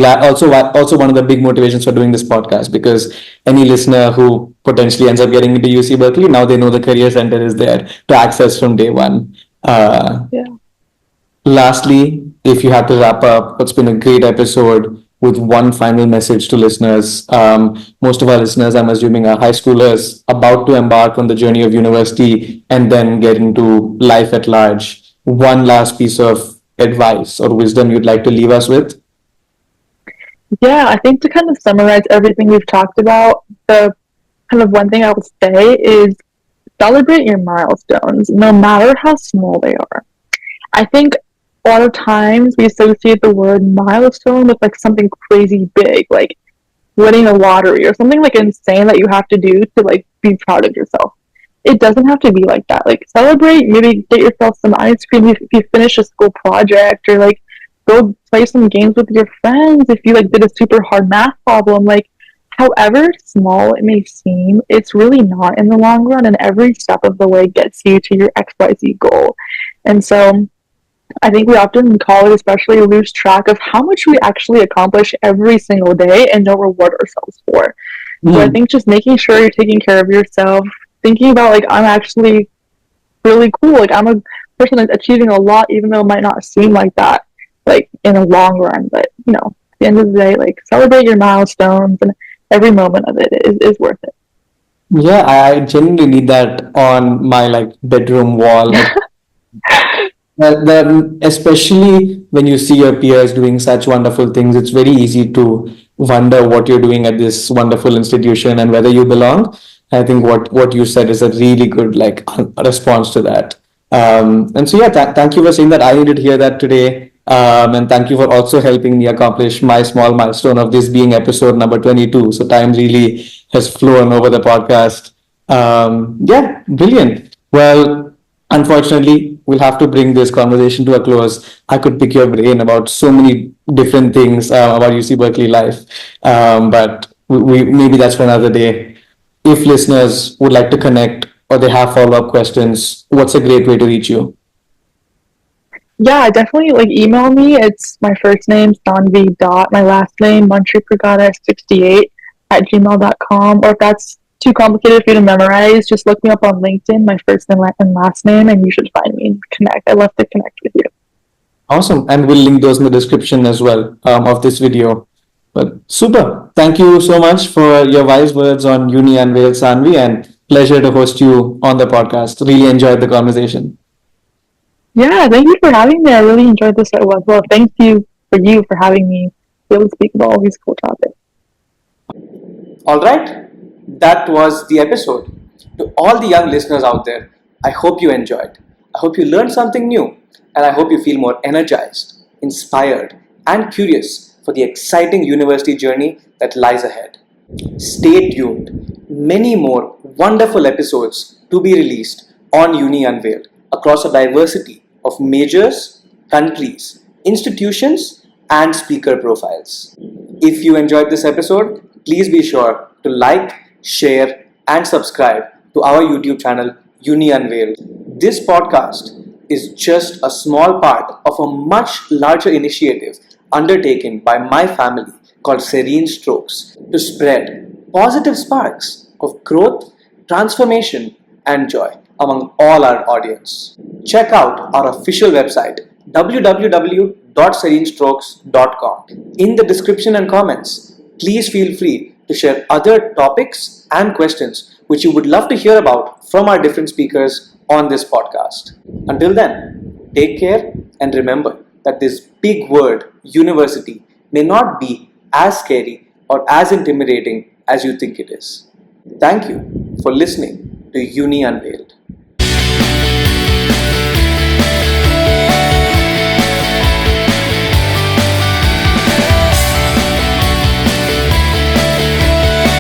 Speaker 2: one of the big motivations for doing this podcast, because any listener who potentially ends up getting into UC Berkeley, now they know the career center is there to access from day one.
Speaker 1: Yeah.
Speaker 2: Lastly, if you had to wrap up, it's been a great episode with one final message to listeners. Most of our listeners, I'm assuming, are high schoolers about to embark on the journey of university and then get into life at large. One last piece of advice or wisdom you'd like to leave us with?
Speaker 1: Yeah, I think to kind of summarize everything we've talked about, the kind of one thing I would say is celebrate your milestones, no matter how small they are. I think a lot of times we associate the word milestone with like something crazy big, like winning a lottery or something like insane that you have to do to like be proud of yourself. It doesn't have to be like that. Like celebrate, maybe get yourself some ice cream if you finish a school project, or like go play some games with your friends if you like did a super hard math problem. Like however small it may seem, it's really not in the long run, and every step of the way gets you to your XYZ goal. And so I think we often in college especially lose track of how much we actually accomplish every single day and don't reward ourselves for. So I
Speaker 2: Mm.
Speaker 1: think just making sure you're taking care of yourself, thinking about like I'm actually really cool, like I'm a person that's achieving a lot even though it might not seem like that like in the long run. But at the end of the day, like celebrate your milestones, and every moment of it is worth it.
Speaker 2: Yeah, I genuinely need that on my like bedroom wall. Like then, especially when you see your peers doing such wonderful things, it's very easy to wonder what you're doing at this wonderful institution and whether you belong. I think what you said is a really good like response to that. And so yeah, thank you for saying that. I needed to hear that today. And thank you for also helping me accomplish my small milestone of this being episode number 22. So time really has flown over the podcast. Yeah, brilliant. Well, unfortunately, we'll have to bring this conversation to a close. I could pick your brain about so many different things about UC Berkeley life, but maybe that's for another day. If listeners would like to connect or they have follow up questions, what's a great way to reach you?
Speaker 1: Yeah, definitely like email me. It's my first name, Saanvi dot my last name, Mantripragada 68 at gmail.com. Or if that's too complicated for you to memorize, just look me up on LinkedIn, my first and last name, and you should find me and connect. I'd love to connect with you.
Speaker 2: Awesome. And we'll link those in the description as well of this video. But super. Thank you so much for your wise words on Uni Unveiled, Sanvi, and pleasure to host you on the podcast. Really enjoyed the conversation.
Speaker 1: Yeah, thank you for having me. I really enjoyed this as well. Thank you for having me be able to speak about all these cool topics.
Speaker 2: All right, that was the episode. To all the young listeners out there, I hope you enjoyed. I hope you learned something new. And I hope you feel more energized, inspired, and curious for the exciting university journey that lies ahead. Stay tuned. Many more wonderful episodes to be released on Uni Unveiled across a diversity of majors, countries, institutions, and speaker profiles. If you enjoyed this episode, please be sure to like, share, and subscribe to our YouTube channel, Uni Unveiled. This podcast is just a small part of a much larger initiative undertaken by my family called Serene Strokes to spread positive sparks of growth, transformation, and joy among all our audience. Check out our official website www.serenestrokes.com. In the description and comments, please feel free to share other topics and questions which you would love to hear about from our different speakers on this podcast. Until then, take care and remember that this big word, university, may not be as scary or as intimidating as you think it is. Thank you for listening to Uni Unveiled.